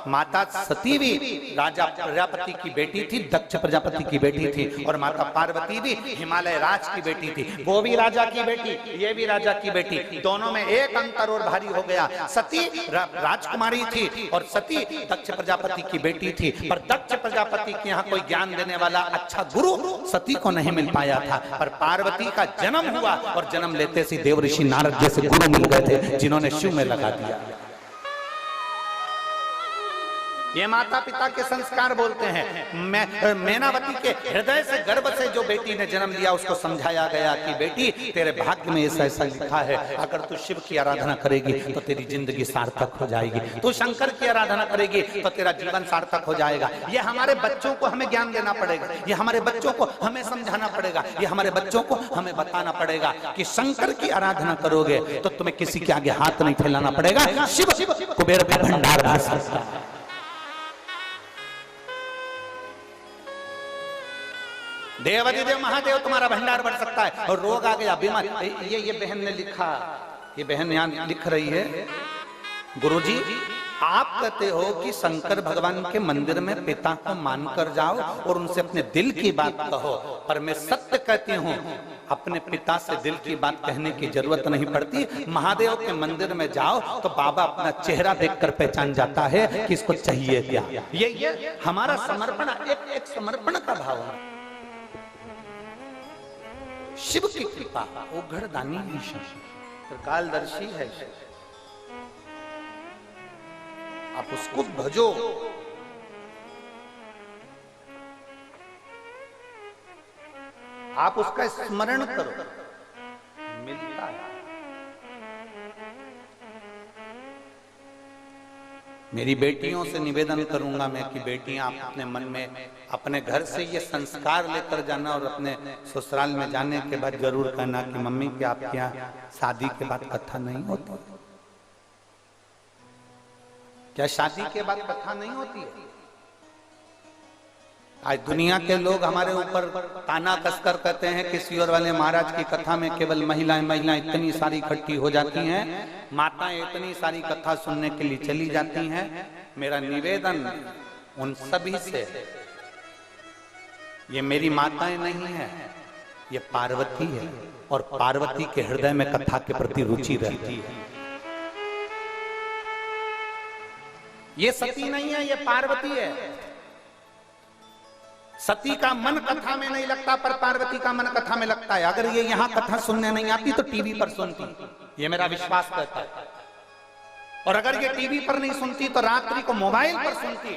माता सती भी राजा प्रजापति की बेटी थी, दक्ष प्रजापति की बेटी थी, और माता पार्वती भी हिमालय राज की बेटी थी। वो भी राजा की बेटी, ये भी राजा की बेटी, दोनों में एक अंतर और भारी हो गया। सती राजकुमारी थी और सती दक्ष प्रजापति की बेटी थी, पर दक्ष प्रजापति के यहाँ कोई ज्ञान देने वाला अच्छा गुरु सती को नहीं मिल पाया था। पर पार्वती का जन्म हुआ और जन्म लेते से देव ऋषि नारद जैसे गुरु मिल गए थे, जिन्होंने शिव में लगा दिया। ये माता पिता के संस्कार बोलते हैं। मैनावती के हृदय से, गर्भ से जो बेटी ने जन्म लिया, उसको समझाया गया कि बेटी तेरे भाग्य में ऐसा ऐसा लिखा है, अगर तू शिव की आराधना करेगी तो तेरी जिंदगी सार्थक हो जाएगी, तू शंकर की आराधना करेगी तो तेरा जीवन सार्थक हो जाएगा। ये हमारे बच्चों को हमें ज्ञान देना पड़ेगा, ये हमारे बच्चों को हमें समझाना पड़ेगा, ये हमारे बच्चों को हमें बताना पड़ेगा कि शंकर की आराधना करोगे तो तुम्हें किसी के आगे हाथ नहीं फैलाना पड़ेगा। शिव कुबेर का भंडार भर सकता है। देवाधिदेव महादेव तुम्हारा भंडार बढ़ सकता है। और रोग आ गया, बीमार, ये बहन ने लिखा, ये बहन यहाँ लिख रही है, गुरुजी आप कहते हो कि शंकर भगवान के मंदिर में पिता को मानकर जाओ और उनसे अपने दिल की बात कहो, पर मैं सत्य कहती हूँ अपने पिता से दिल की बात कहने की जरूरत नहीं पड़ती। महादेव के मंदिर में जाओ तो बाबा अपना चेहरा देखकर पहचान जाता है कि इसको चाहिए क्या। ये हमारा समर्पण, एक समर्पण का भाव है। शिव की कृपा, उघड़ दानी कालदर्शी है, आप उसको भजो। आप उसका स्मरण करो, मिलता है। मेरी बेटियों से निवेदन करूंगा मैं कि बेटियां आप अपने मन में, अपने घर से ये संस्कार लेकर जाना और अपने ससुराल में जाने के बाद जरूर कहना कि मम्मी क्या आपके यहाँ शादी के बाद कथा नहीं होती? क्या शादी के बाद कथा नहीं होती है? आज दुनिया के लोग हमारे ऊपर ताना कसकर कहते हैं कि सियोर वाले महाराज की कथा में केवल महिलाएं इतनी सारी इकट्ठी हो जाती हैं, माताएं इतनी सारी कथा सुनने के लिए चली जाती हैं। मेरा निवेदन उन सभी से, ये मेरी माताएं नहीं है, ये पार्वती है, और पार्वती के हृदय में कथा के प्रति रुचि रहती है। ये सती नहीं है, ये पार्वती है। सती का मन कथा में नहीं लगता, पर पार्वती का मन कथा में लगता है। अगर ये यहाँ कथा सुनने नहीं आती तो टीवी पर सुनती, ये मेरा विश्वास कहता है। और अगर ये टीवी पर नहीं सुनती तो रात्रि को मोबाइल पर सुनती,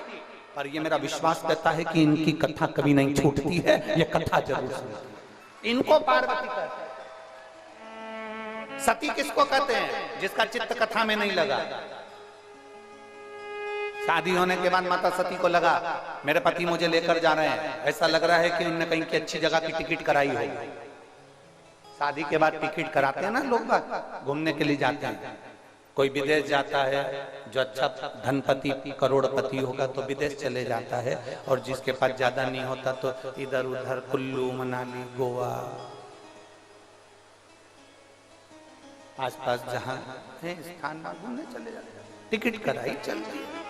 पर ये मेरा विश्वास कहता है कि इनकी कथा कभी नहीं छूटती है, ये कथा जरूर सुनती। इनको पार्वती कहते हैं। सती किसको कहते हैं? जिसका चित्त कथा में नहीं लगा। शादी होने के बाद माता सती को लगा मेरे पति मुझे लेकर जा रहे हैं, ऐसा लग रहा है कि उन्होंने कहीं की अच्छी जगह की टिकट कराई हो। शादी के बाद टिकट कराते हैं ना लोग, घूमने के लिए जाते हैं। कोई विदेश जाता है, जो अच्छा धनपति करोड़पति होगा तो विदेश चले जाता है, और जिसके पास ज्यादा नहीं होता तो इधर उधर कुल्लू मनाली गोवा आसपास जहां है स्थान घूमने चले जाते हैं। टिकट कराई चल रही है।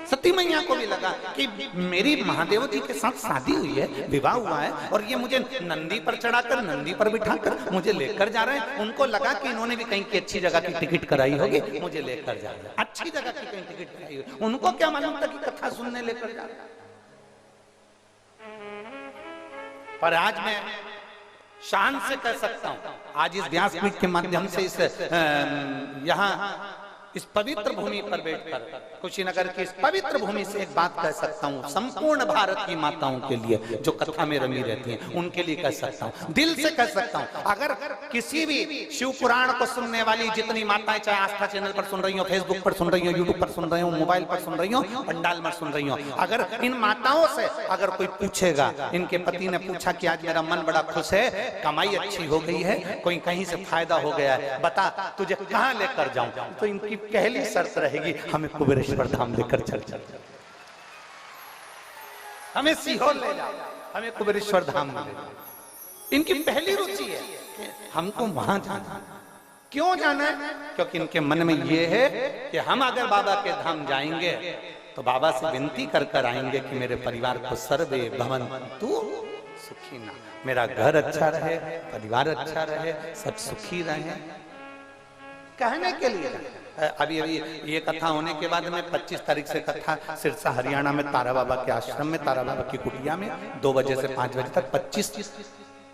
सती मैया को भी लगा कि मेरी महादेव जी के साथ शादी हुई है, विवाह हुआ है, और ये मुझे नंदी पर चढ़ाकर, नंदी पर बिठाकर मुझे लेकर जा रहे हैं। उनको लगा कि इन्होंने भी कहीं की अच्छी जगह की टिकट कराई होगी, मुझे लेकर जा रहे हैं। अच्छी जगह की कहीं टिकट कराई होगी, उनको क्या मालूम था कि कथा सुनने लेकर जा रहे हैं। पर आज मैं शान से कह सकता हूं, आज इस व्यासपीठ के माध्यम से इस यहाँ इस पवित्र भूमि पर बैठकर, कुशीनगर की इस पवित्र भूमि से एक बात कह सकता हूँ, संपूर्ण भारत की माताओं के लिए जो कथा में रमी रहती हैं, उनके लिए कह सकता हूँ, दिल से कह सकता हूँ। अगर किसी भी शिव पुराण को सुनने वाली जितनी माताएं, चाहे आस्था चैनल पर सुन रही हो, फेसबुक पर सुन रही हो, यूट्यूब पर सुन रही हो, मोबाइल पर सुन रही हो, पंडाल में सुन रही हो, अगर इन माताओं से अगर कोई पूछेगा, इनके पति ने पूछा कि आज मेरा मन बड़ा खुश है, कमाई अच्छी हो गई है, कोई कहीं से फायदा हो गया है, बता तुझे कहाँ लेकर जाऊं, तो इनकी पहली शर्त रहेगी हमें कुबेरेश्वर धाम लेकर चल, हमें सीहोर ले जाओ, हमें कुबेरेश्वर धाम ले जाओ। इनकी पहली रुचि है कि हमको वहां जाना। क्यों जाना है? क्योंकि इनके मन में ये है कि हम अगर बाबा के धाम जाएंगे तो बाबा से विनती कर कर आएंगे कि मेरे परिवार को सर्वे भवन्तु सुखिनः, मेरा घर अच्छा रहे, परिवार अच्छा रहे, सब सुखी रहे, कहने के लिए। अभी ये कथा होने के बाद में 25 तारीख से कथा सिरसा हरियाणा में तारा बाबा के आश्रम में, तारा बाबा की कुटिया में 2 बजे से 5 बजे तक, 25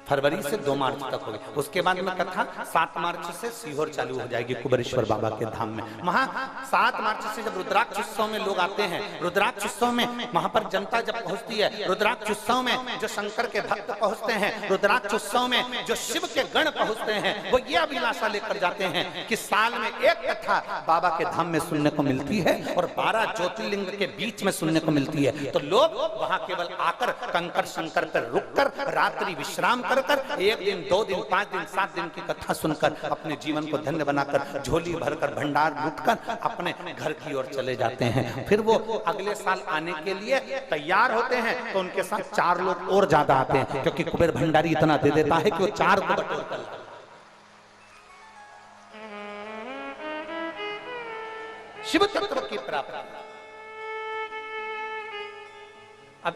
फरवरी से 2 मार्च तक होगी। उसके बाद में कथा 7 मार्च से सीहोर चालू हो जाएगी कुबेरेश्वर बाबा के धाम में। वहां 7 मार्च से जब रुद्राक्ष उत्सव में लोग आते हैं, रुद्राक्ष उत्सव में वहां पर जनता जब पहुंचती है, रुद्राक्ष उत्सव में जो शंकर के भक्त पहुंचते हैं, रुद्राक्ष उत्सव में जो शिव के गण पहुंचते हैं, वो ये अभिलाषा लेकर जाते हैं कि साल में एक कथा बाबा के धाम में सुनने को मिलती है और 12 ज्योतिर्लिंग के बीच में सुनने को मिलती है। तो लोग वहां केवल आकर कंकर शंकर पर रुककर रात्रि विश्राम कर 1 दिन 2 दिन 5 दिन 7 दिन की कथा सुनकर अपने जीवन को धन्य बनाकर झोली भरकर भंडार लूटकर अपने घर की ओर चले जाते हैं। फिर वो अगले साल आने के लिए तैयार होते हैं तो उनके साथ 4 लोग और ज्यादा आते हैं, क्योंकि कुबेर भंडारी इतना दे देता है कि वो 4 को बटोर कर लाता है। शिव तत्व की प्राप्ति।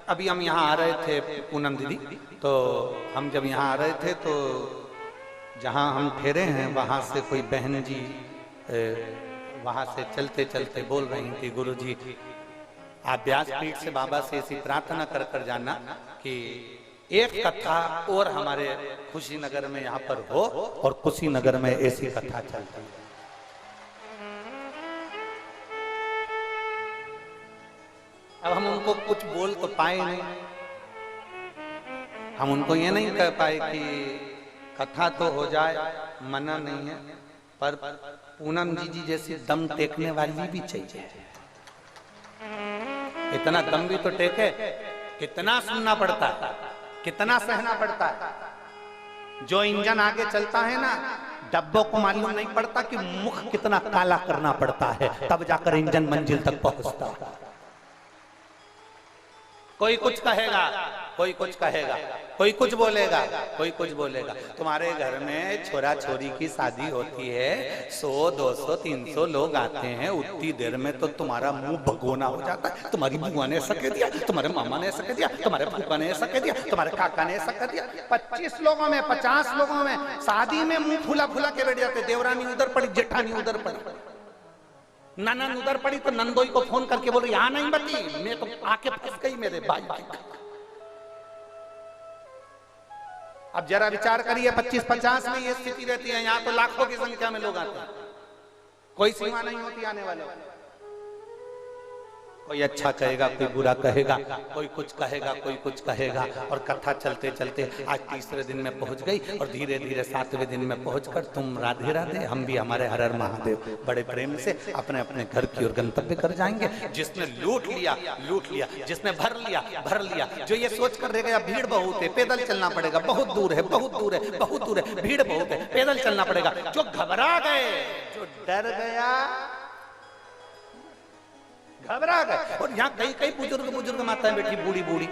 अभी हम यहाँ आ रहे थे पूनम दीदी, तो हम जब यहाँ आ रहे थे तो जहाँ हम ठहरे हैं वहाँ से कोई बहन जी वहाँ से चलते चलते बोल रही थी, गुरुजी आप व्यासपीठ से बाबा से ऐसी प्रार्थना कर कर जाना कि एक कथा और हमारे कुशीनगर में यहाँ पर हो और कुशीनगर में ऐसी कथा चलती है। अब हम उनको कुछ बोल तो पाए नहीं, हम उनको ये नहीं कह पाए कि कथा तो हो जाए, मना नहीं है, पर पूनम जी जैसी दम टेकने वाली भी चाहिए। इतना दम भी तो टेके, कितना सुनना पड़ता है, कितना सहना पड़ता है। जो इंजन आगे चलता है ना, डब्बों को मालूम नहीं पड़ता कि मुख कितना काला करना पड़ता है, तब जाकर इंजन मंजिल तक पहुंचता है। कोई कुछ कहेगा, कोई कुछ कहेगा, कोई कुछ बोलेगा, कोई कुछ बोलेगा। तुम्हारे घर में छोरा छोरी की शादी होती है, 100 200 300 लोग आते हैं, उतनी देर में तो तुम्हारा मुंह भगोना हो जाता है। तुम्हारी बुआ ने ऐसा कह दिया, तुम्हारे मामा ने ऐसा कह दिया, तुम्हारे फूफा ने ऐसा कह दिया, तुम्हारे काका ने ऐसा कह दिया। 25 लोगों में 50 लोगों में शादी में मुंह फुला फुला के बैठ जाते। देवरानी उधर पड़ी, जेठानी उधर पड़ी, ननन उधर पड़ी तो नंदोई को फोन करके बोलो यहाँ नहीं बती, मैं तो आके फंस गई मेरे भाई की। अब जरा विचार करिए 25-50 में ये स्थिति रहती है, यहाँ तो लाखों की संख्या में लोग आते हैं, कोई सीमा नहीं होती आने वालों। कोई अच्छा कहेगा, कोई बुरा कहेगा, कोई कुछ कहेगा, कोई कुछ कहेगा। और कथा चलते चलते आज 3रे दिन में पहुंच गई और धीरे धीरे 7वें दिन में पहुंचकर तुम राधे राधे, हम भी हमारे हर हर महादेव बड़े प्रेम से अपने अपने घर की ओर गंतव्य कर जाएंगे। जिसने लूट लिया लूट लिया, जिसने भर लिया भर लिया। जो ये सोच कर रह गया भीड़ बहुत है, पैदल चलना पड़ेगा, बहुत दूर है, बहुत दूर है, बहुत दूर है, भीड़ बहुत है, पैदल चलना पड़ेगा। जो घबरा गए, जो डर गया, घबरा गए। और यहाँ कई बुजुर्ग माताएं बैठी, बूढ़ी बूढ़ी,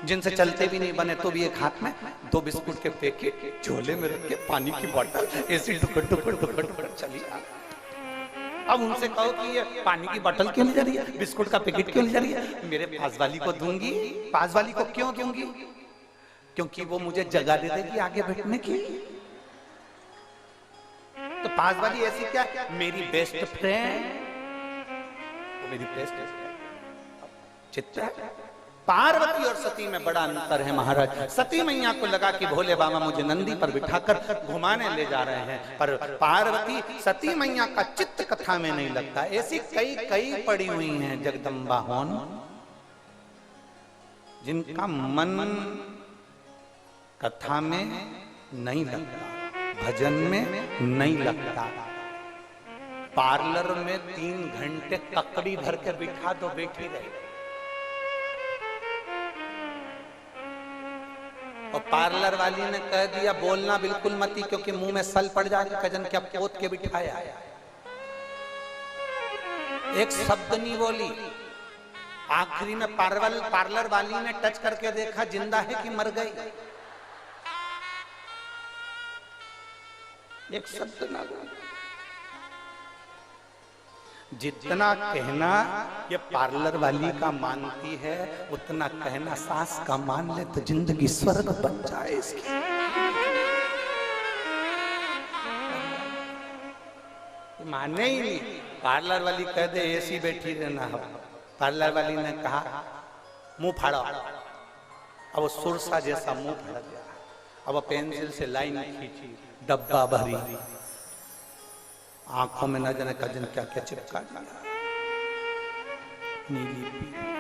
जिनसे चलते भी नहीं बने, तो भी एक हाथ में 2 बिस्कुट के पैकेट झोले में रख के, पानी की बोतल ऐसी टुकड़ टुकड़ टुकड़ टुकड़ चली। अब उनसे कहो कि ये पानी की बोतल क्यों ले जा रही है, बिस्कुट का पैकेट क्यों ले जा रही है? मेरे पास वाली को दूंगी। पास वाली को क्यों दूंगी? क्योंकि वो मुझे जगह दे देगी आगे बैठने की। तो पास वाली ऐसी क्या, मेरी बेस्ट फ्रेंड, मेरी बेस्ट चित्रा। पार्वती और सती में बड़ा अंतर है महाराज। सती मैया को लगा कि भोले बाबा मुझे नंदी पर बिठाकर घुमाने ले जा रहे हैं, पर पार्वती सती मैया का चित्त कथा में नहीं लगता। ऐसी कई पड़ी हुई हैं जगदम्बा होन, जिनका मन कथा में नहीं लगता, भजन में नहीं लगता। पार्लर में 3 घंटे ककड़ी भर के बिठा दो, बैठी रहे। और पार्लर वाली ने कह दिया बोलना बिल्कुल मत, क्योंकि मुंह में सल पड़ जाएगा, कजन क्या पोत के बिठाया। एक शब्द नहीं बोली। आखिरी में पार्लर वाली ने टच करके देखा जिंदा है कि मर गई। एक शब्द ना बोली। जितना कहना ये पार्लर वाली का मानती है, उतना कहना सास का मान ले तो जिंदगी स्वर्ग बन जाए इसकी। माने ही नहीं। पार्लर वाली कह दे ऐसी बैठी रहना। पार्लर वाली ने कहा मुंह फाड़ो, अब वो सुरसा जैसा मुंह फाड़ गया। अब पेंसिल से लाइन खींची, डब्बा भरी, आंखों में न जाने कजन क्या क्या चिपका दिया, नीली पीली।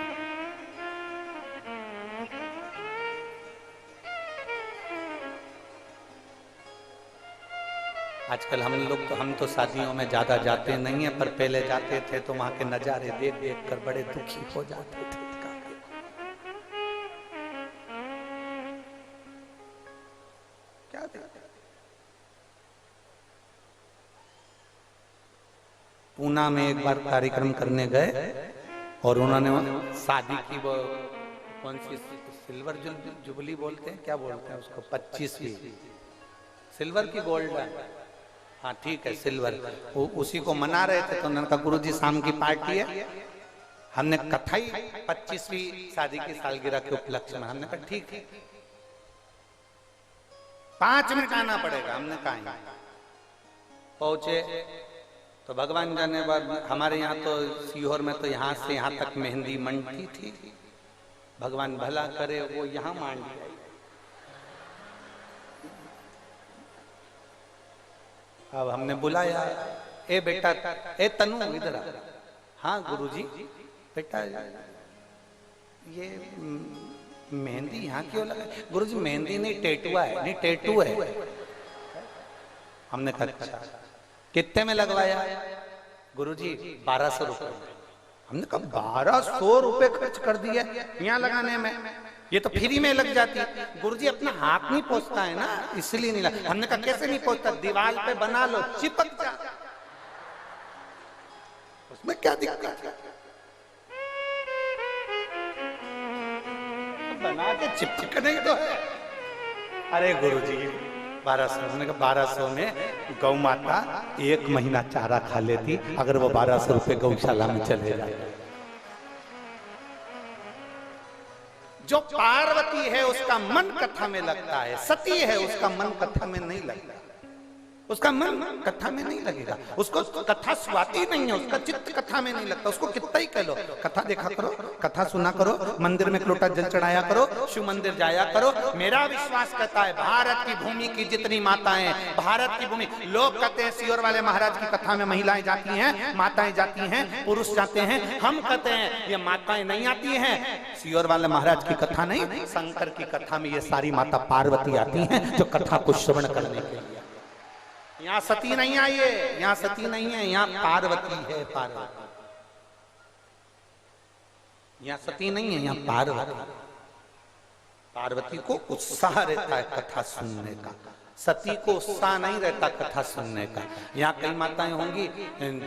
आजकल हम तो शादियों में ज्यादा जाते नहीं है, पर पहले जाते थे तो वहां के नजारे देख देख कर बड़े दुखी हो जाते थे। क्या देखते? पूना में एक बार कार्यक्रम करने गए और उन्होंने शादी की वो कौन सी सिल्वर जुबली बोलते हैं, क्या बोलते हैं उसको, 25वीं सिल्वर की गोल्डन, हाँ ठीक है सिल्वर, उसी को मना रहे थे। तो उन्होंने कहा गुरुजी शाम की पार्टी है, हमने कथा ही 25वीं शादी की सालगिरह के उपलक्ष्य में। हमने कहा ठीक है 5 मिनट आना पड़ेगा। हमने कहा पहुंचे तो भगवान जाने बाद हमारे यहाँ तो सीहोर में तो यहाँ से यहाँ तक मेहंदी मंडती थी। भगवान भला करे वो यहाँ मान लिया। अब हमने बुलाया, ए बेटा, ए तनु इधर आ। हाँ गुरुजी, बेटा ये मेहंदी यहाँ क्यों लगा? गुरुजी मेहंदी नहीं टेटुआ है। नहीं टेटू है। हमने कहा अच्छा कितने में लगवाया? गुरुजी 1200 रुपए। हमने कहा 1200 रुपए खर्च कर दिए यहाँ लगाने में, ये तो फ्री में लग जाती है। गुरुजी अपना हाथ नहीं पहुंचता है ना, इसलिए नहीं लगा। हमने कहा कैसे नहीं पहुंचता? दीवार पे बना लो, चिपक जा, उसमें क्या दिक्कत है? बना के चिपकने तो है। अरे गुरुजी 1200। हमने कहा 1200 में गौ माता 1 महीना चारा खा लेती, अगर वो 1200 रुपए गौशाला में चले जाए। जो पार्वती है उसका मन कथा में लगता है, सती है उसका मन कथा में नहीं लगता। उसका मन कथा में नहीं लगेगा, उसको कथा स्वाती नहीं है, उसका चित्त कथा में नहीं लगता। उसको कितना ही कह लो कथा देखा करो, कथा सुना करो, मंदिर में एक लोटा जल चढ़ाया करो, शिव मंदिर जाया करो। मेरा विश्वास कहता है भारत की भूमि की जितनी माताएं, भारत की भूमि, लोग कहते हैं सीहोर वाले महाराज की कथा में महिलाएं जाती हैं, माताएं जाती हैं, पुरुष जाते हैं। हम कहते हैं ये माताएं नहीं आती हैं। सीहोर वाले महाराज की कथा नहीं, शंकर की कथा में ये सारी माता पार्वती आती हैं जो कथा को श्रवण करने के लिए। यहाँ सती नहीं आई है, यहाँ सती नहीं है, यहाँ पार्वती है। पार्वती यहाँ सती नहीं है, यहाँ पार्वती। पार्वती को उत्साह रहता है कथा सुनने का, सती को उत्साह नहीं रहता कथा सुनने का। यहाँ कई माताएं होंगी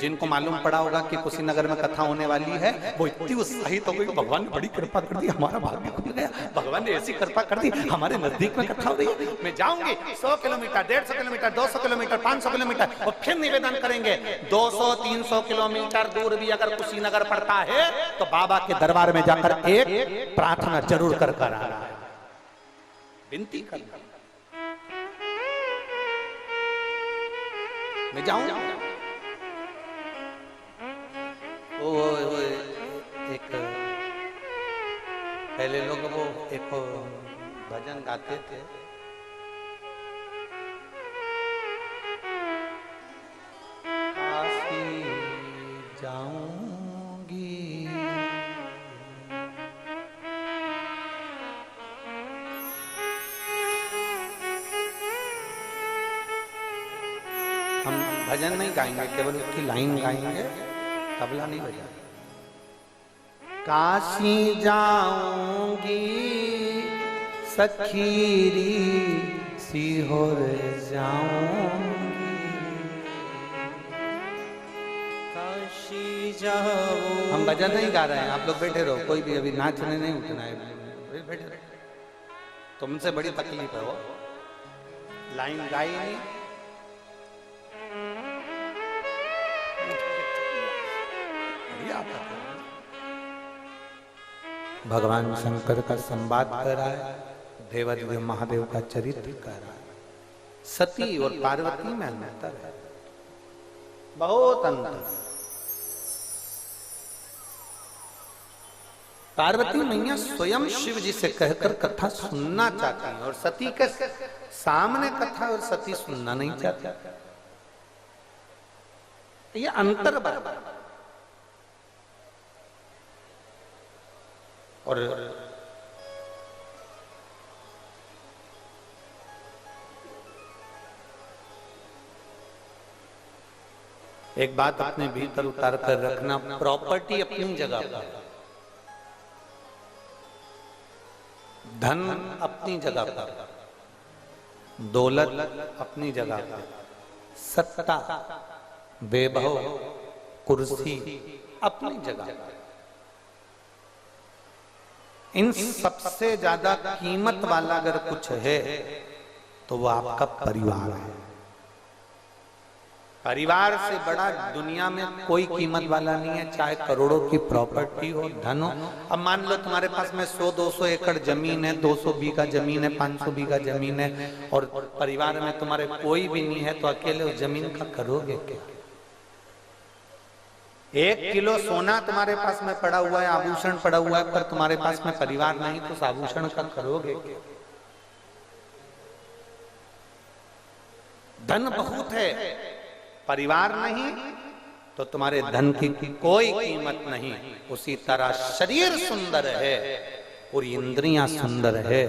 जिनको मालूम पड़ा होगा कि कुशीनगर में कथा होने वाली है, वो इतनी उत्साहित हो गई, भगवान ने बड़ी कृपा कर दी, हमारा भाग्य खुल गया, भगवान ने ऐसी कृपा कर दी, हमारे नजदीक में कथा हो रही है, मैं जाऊंगी 100 किलोमीटर, 150 किलोमीटर, 200 किलोमीटर, 500 किलोमीटर, और फिर निवेदन करेंगे 200-300 किलोमीटर दूर भी अगर कुशीनगर पड़ता है तो बाबा के दरबार में जाकर एक प्रार्थना जरूर कर कर आना है, विनती करना। मैं जाऊं वो एक पहले लोग वो एक भजन गाते थे, काशी जाऊंगी हम भजन नहीं गाएंगे, केवल उसकी लाइन गाएंगे, तबला नहीं बजाएंगे। काशी जाऊंगी सखीरी सीहोर जाऊंगी, काशी जाऊंगी। हम भजन नहीं गा रहे हैं, आप लोग बैठे रहो, कोई भी अभी नाचने नहीं उठना है, बैठे रहो। तुमसे बड़ी तकलीफ है वो, लाइन गाई नहीं। भगवान शंकर का संवाद कर रहा है, देवाधिदेव महादेव का चरित्र कर रहा है। सती और पार्वती में अंतर है, बहुत अंतर। पार्वती मैया स्वयं शिव जी से कहकर कथा सुनना चाहती हैं और सती के सामने कथा और सती सुनना नहीं चाहती। ये अंतर बराबर। और एक बात अपने भीतर उतार कर रखना, प्रॉपर्टी अपनी जगह पर, धन अपनी जगह पर, दौलत अपनी जगह पर, सत्ता, वैभव, कुर्सी अपनी जगह पर। इन सबसे ज्यादा कीमत वाला अगर कुछ है तो वो आपका परिवार है। परिवार से बड़ा दुनिया में कोई कीमत वाला नहीं है, चाहे करोड़ों की प्रॉपर्टी हो, धन हो। अब मान लो तुम्हारे पास में 100-200 एकड़ जमीन है, 200 बीघा जमीन है, 500 बीघा जमीन है, और परिवार में तुम्हारे कोई भी नहीं है, तो अकेले उस जमीन का करोगे क्या? 1 किलो सोना तुम्हारे पास में पड़ा हुआ है, आभूषण पड़ा हुआ है, पर तुम्हारे पास में परिवार नहीं, तो उस आभूषण का करोगे क्या? धन बहुत है, परिवार नहीं, तो तुम्हारे धन की कोई कीमत नहीं। उसी तरह शरीर सुंदर है, पूरी इंद्रियां सुंदर है,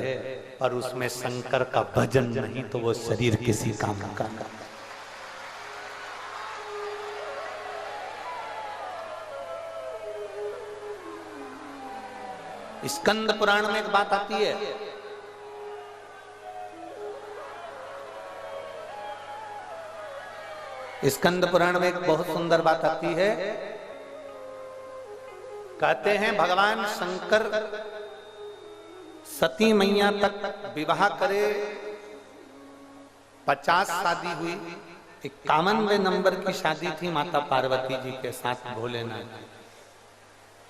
पर उसमें शंकर का भजन नहीं, तो वो शरीर किसी काम का नहीं। स्कंद पुराण में एक बात आती है, स्कंद पुराण में एक बहुत सुंदर बात आती है। कहते हैं भगवान शंकर सती मैया तक विवाह करे, 50 शादी हुई, 51वें नंबर की शादी थी माता पार्वती जी के साथ भोलेनाथ।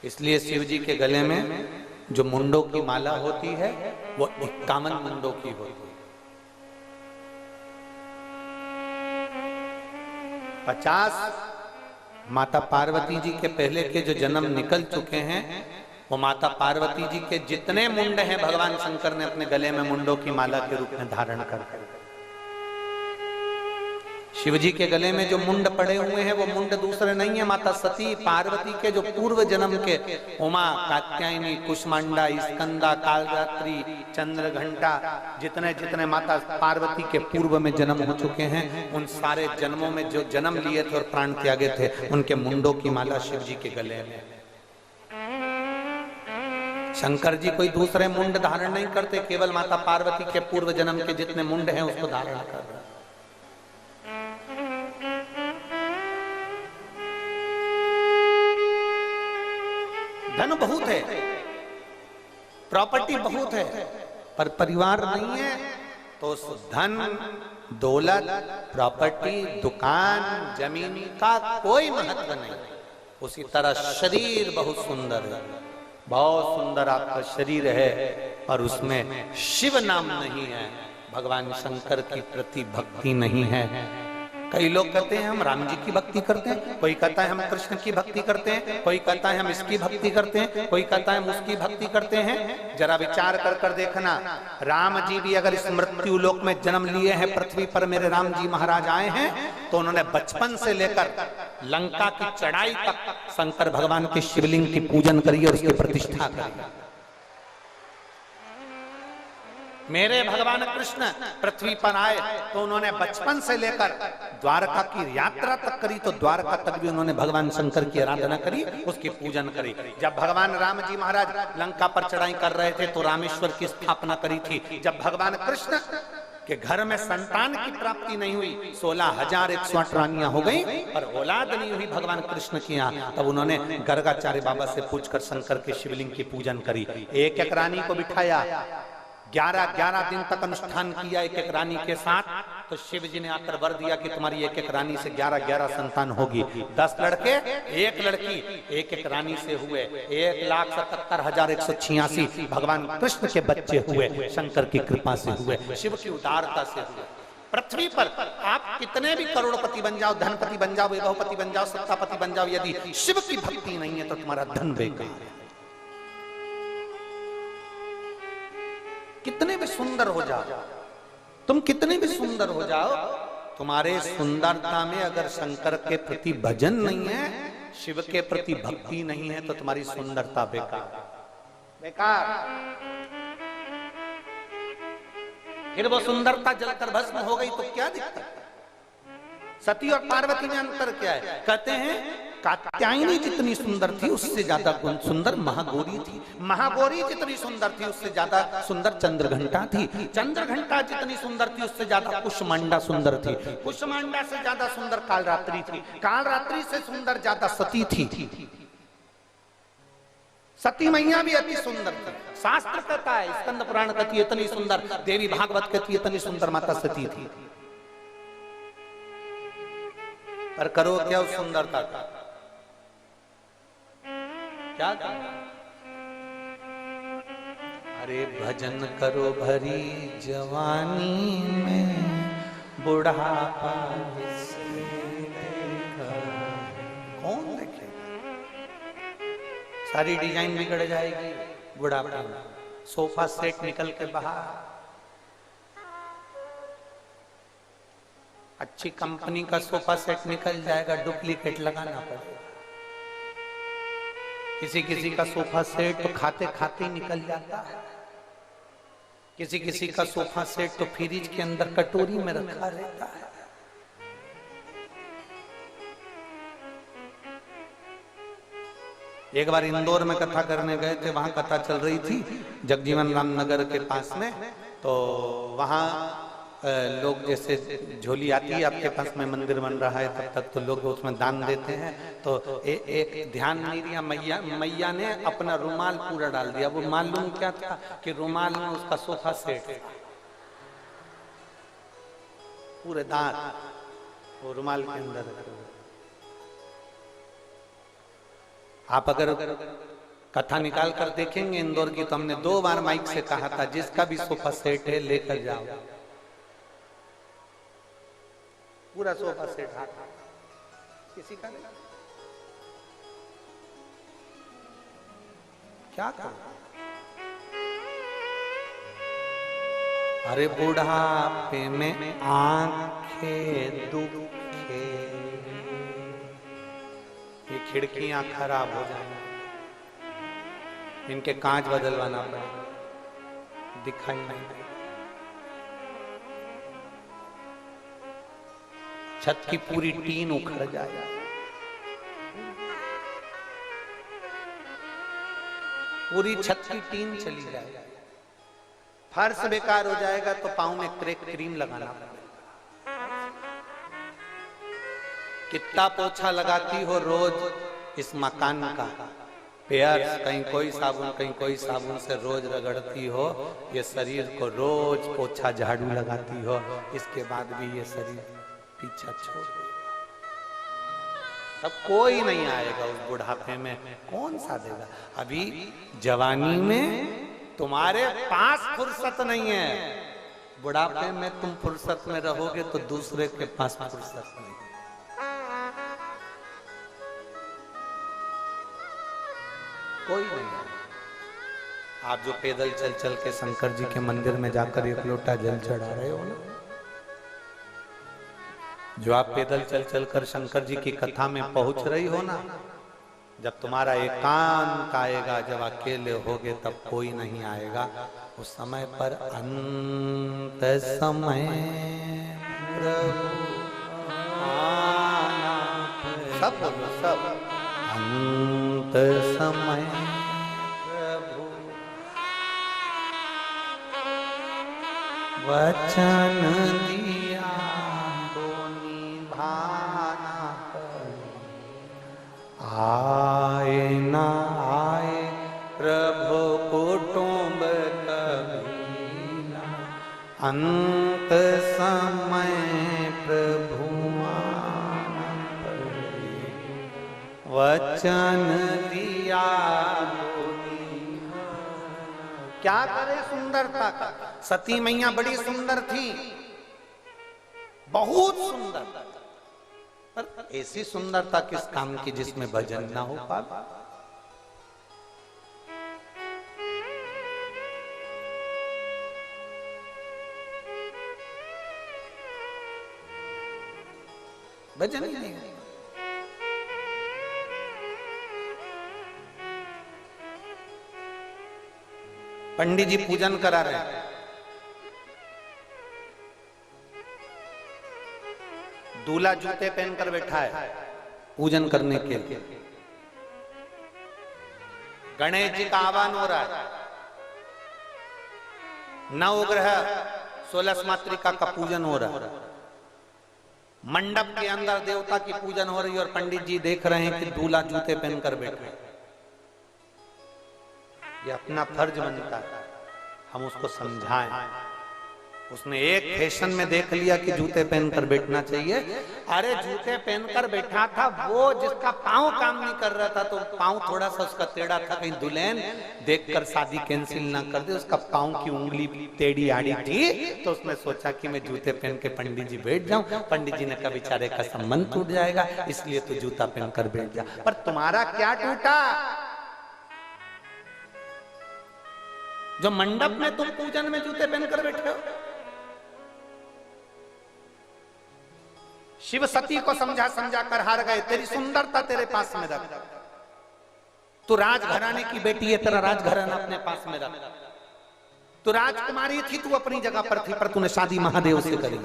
इसलिए शिव जी के गले में जो मुंडों की माला होती है वो 51 मुंडों की होती है। 50 माता पार्वती जी के पहले के जो जन्म निकल चुके हैं, वो माता पार्वती जी के जितने मुंड हैं भगवान शंकर ने अपने गले में मुंडों की माला के रूप में धारण कर। शिव जी के गले में जो मुंड पड़े हुए हैं वो मुंड दूसरे नहीं है, माता सती पार्वती के जो पूर्व जन्म के उमा, कात्यायनी, कुष्मांडा, स्कंदा, कालरात्रि, चंद्रघंटा, जितने जितने माता पार्वती के पूर्व में जन्म हो चुके हैं, उन सारे जन्मों में जो जन्म लिए थे और प्राण त्यागे थे, उनके मुंडों की माला शिव जी के गले में। शंकर जी कोई दूसरे मुंड धारण नहीं करते, केवल माता पार्वती के पूर्व जन्म के जितने मुंड हैं उसको धारण कर रहे। धन बहुत है, प्रॉपर्टी बहुत है, पर परिवार नहीं है, तो उस धन, दौलत, प्रॉपर्टी, दुकान, जमीन का कोई महत्व नहीं। उसी तरह शरीर बहुत सुंदर है, बहुत सुंदर आपका शरीर है, पर उसमें शिव नाम नहीं है, भगवान शंकर की प्रति भक्ति नहीं है। कई लोग कहते हैं हम राम जी की भक्ति करते हैं, कोई कहता है हम कृष्ण की भक्ति करते हैं, कोई कहता है हम इसकी भक्ति करते हैं, कोई कहता है हम उसकी भक्ति करते हैं। जरा विचार कर देखना, राम जी भी अगर इस मृत्यु लोक में जन्म लिए हैं, पृथ्वी पर मेरे राम जी महाराज आए हैं, तो उन्होंने बचपन से लेकर लंका की चढ़ाई तक शंकर भगवान के शिवलिंग की पूजन करी और उसकी प्रतिष्ठा करी। मेरे भगवान कृष्ण पृथ्वी पर आए तो उन्होंने बचपन से लेकर द्वारका की यात्रा तक करी, तो द्वारका तक भी उन्होंने भगवान शंकर की आराधना करी, उसकी पूजन करी। जब भगवान राम जी महाराज लंका पर चढ़ाई कर रहे थे तो रामेश्वर की स्थापना करी थी। जब भगवान कृष्ण के घर में संतान की प्राप्ति नहीं हुई, 16,108 रानियां हो गई, पर औलाद नहीं हुई भगवान कृष्ण की यहाँ, तब उन्होंने गर्गाचार्य बाबा से पूछकर शंकर के शिवलिंग की पूजन करी। एक एक रानी को बिठाया, 11 दिन तक अनुष्ठान किया एक एक रानी के साथ, तो शिव जी ने आकर वर दिया कि तुम्हारी एक एक रानी से 11-11 संतान होगी। 10 लड़के 1 लड़की, एक एक रानी से हुए 1,77,186 भगवान कृष्ण के बच्चे हुए, शंकर की कृपा से हुए, शिव की उदारता से हुए। पृथ्वी पर आप कितने भी करोड़पति बन जाओ, धनपति बन जाओ, वैभवपति बन जाओ, सत्तापति बन जाओ, यदि शिव की भक्ति नहीं है तो तुम्हारा धन बेकार है। कितने भी सुंदर हो जाओ, तुम कितने भी सुंदर हो जाओ, तुम्हारे सुंदरता में अगर शंकर के प्रति भजन नहीं है, शिव के प्रति भक्ति नहीं है, तो तुम्हारी सुंदरता बेकार बेकार। फिर वो सुंदरता जलकर भस्म हो गई तो क्या दिक्कत? सती और पार्वती में अंतर क्या है? कहते हैं कात्यायनी जितनी सुंदर थी उससे ज्यादा सुंदर महागौरी थी, महागौरी जितनी सुंदर थी उससे ज्यादा सुंदर चंद्रघंटा थी, चंद्रघंटा जितनी सुंदर थी उससे ज्यादा कुष्मांडा सुंदर थी, कुष्मांडा से ज्यादा सुंदर कालरात्रि थी, कालरात्रि से सुंदर ज्यादा सती थी, सती मैया भी अति सुंदर थी। शास्त्र कहता है, स्कंद पुराण कहती है इतनी सुंदर, देवी भागवत कहती है इतनी सुंदर माता सती थी। पर करो क्या उस सुंदरता का? क्या करना? अरे भजन करो भरी जवानी में, बुढ़ापा कौन देखेगा? सारी डिजाइन बिगड़ जाएगी बुढ़ापा में। सोफा सेट निकल के बाहर, अच्छी कंपनी का सोफा सेट निकल जाएगा, डुप्लीकेट लगाना पड़ेगा। किसी किसी का सोफा सेट तो खाते खाते ही निकल जाता है, किसी किसी का सोफा सेट तो फ्रिज के अंदर कटोरी में रखा रहता है। एक बार इंदौर में कथा करने गए थे, वहां कथा चल रही थी जगजीवन राम नगर के पास में। तो वहां लोग जैसे झोली आती है आपके पास में, मंदिर बन रहा है तब तक तो लोग उसमें दान देते हैं। तो एक ध्यान नहीं दिया, मैया ने अपना रुमाल पूरा डाल दिया। वो मालूम क्या था कि रुमाल में उसका सोफा सेट, पूरे दांत वो रुमाल के अंदर। आप अगर कथा निकाल कर देखेंगे इंदौर की, तो हमने 2 बार माइक से कहा था जिसका भी सोफा सेट है लेकर जाओ, पूरा सोफा सेट हाथ किसी का नहीं। क्या करो? अरे बुढ़ापे में आंखें दुखे, ये खिड़कियां खराब हो जाएंगी, इनके कांच बदलवाना पड़ेगा, दिखाई नहीं देगा। छत की पूरी टीन उखड़ जाए, पूरी छत की टीन चली जाए, फर्श बेकार हो जाएगा, तो पांव में क्रीम लगाना पड़ेगा। कितना पोछा लगाती हो रोज इस मकान का, पैर कहीं कोई साबुन कहीं कोई साबुन से रोज रगड़ती हो, ये शरीर को रोज पोछा झाड़ू लगाती हो, इसके बाद भी ये शरीर पीछा छोड़, तब कोई नहीं आएगा उस बुढ़ापे में, कौन सा देगा? अभी जवानी में तुम्हारे पास फुर्सत नहीं है, बुढ़ापे में तुम फुर्सत में रहोगे तो दूसरे के पास फुर्सत नहीं। कोई नहीं। आप जो पैदल चल चल के शंकर जी के मंदिर में जाकर 1 लोटा जल चढ़ा रहे हो ना, जो आप पैदल चल चल कर शंकर जी की कथा में पहुंच रही हो ना, जब तुम्हारा एकांत आएगा, जब अकेले होगे, तब कोई नहीं आएगा। उस समय पर अंत समय प्रभु आना, सब बोलो सब, अंत समय प्रभु वचन दिया तो निभाना, आए ना आए प्रभु कुटुंब कभी ना, अंत समय प्रभु वचन दिया। क्या करे सुंदरता का। सती मैया बड़ी सुंदर थी, बहुत सुंदर, पर ऐसी सुंदरता किस काम की जिसमें भजन ना हो पाए। भजन ही नहीं। पंडित जी पूजन करा रहे हैं, दूल्हा जूते पहनकर बैठा है पूजन करने के लिए। गणेश जी का आह्वान हो रहा है, नवग्रह 16 मातृका का पूजन हो रहा है, मंडप के अंदर देवता की पूजन हो रही है और पंडित जी देख रहे हैं कि दूल्हा जूते पहनकर बैठे। ये अपना फर्ज बनता है हम उसको समझाएं। उसने एक फैशन में देख लिया कि जूते पहनकर बैठना चाहिए। अरे जूते पहनकर बैठा था वो जिसका पांव काम नहीं कर रहा था, तो पांव थोड़ा सा उसका टेढ़ा था, कहीं दुल्हन देखकर शादी कैंसिल ना कर दे। उसका पांव की उंगली टेढ़ी आड़ी थी, तो उसने सोचा कि मैं जूते पहन के पंडित जी बैठ जाऊं। पंडित जी ने कहा बेचारे का संबंध टूट जाएगा, इसलिए तो जूता पहनकर बैठ जा। पर तुम्हारा क्या टूटा? जो मंडप में तुम पूजन में जूते पहनकर बैठे हो। शिव सती को समझा समझा कर हार गए। तेरी सुंदरता तेरे पास में रख, तू राजघराने की बेटी है, तेरा राजघराना अपने पास में रख। तू राजकुमारी थी, तू अपनी जगह पर थी, पर तूने शादी महादेव से करी।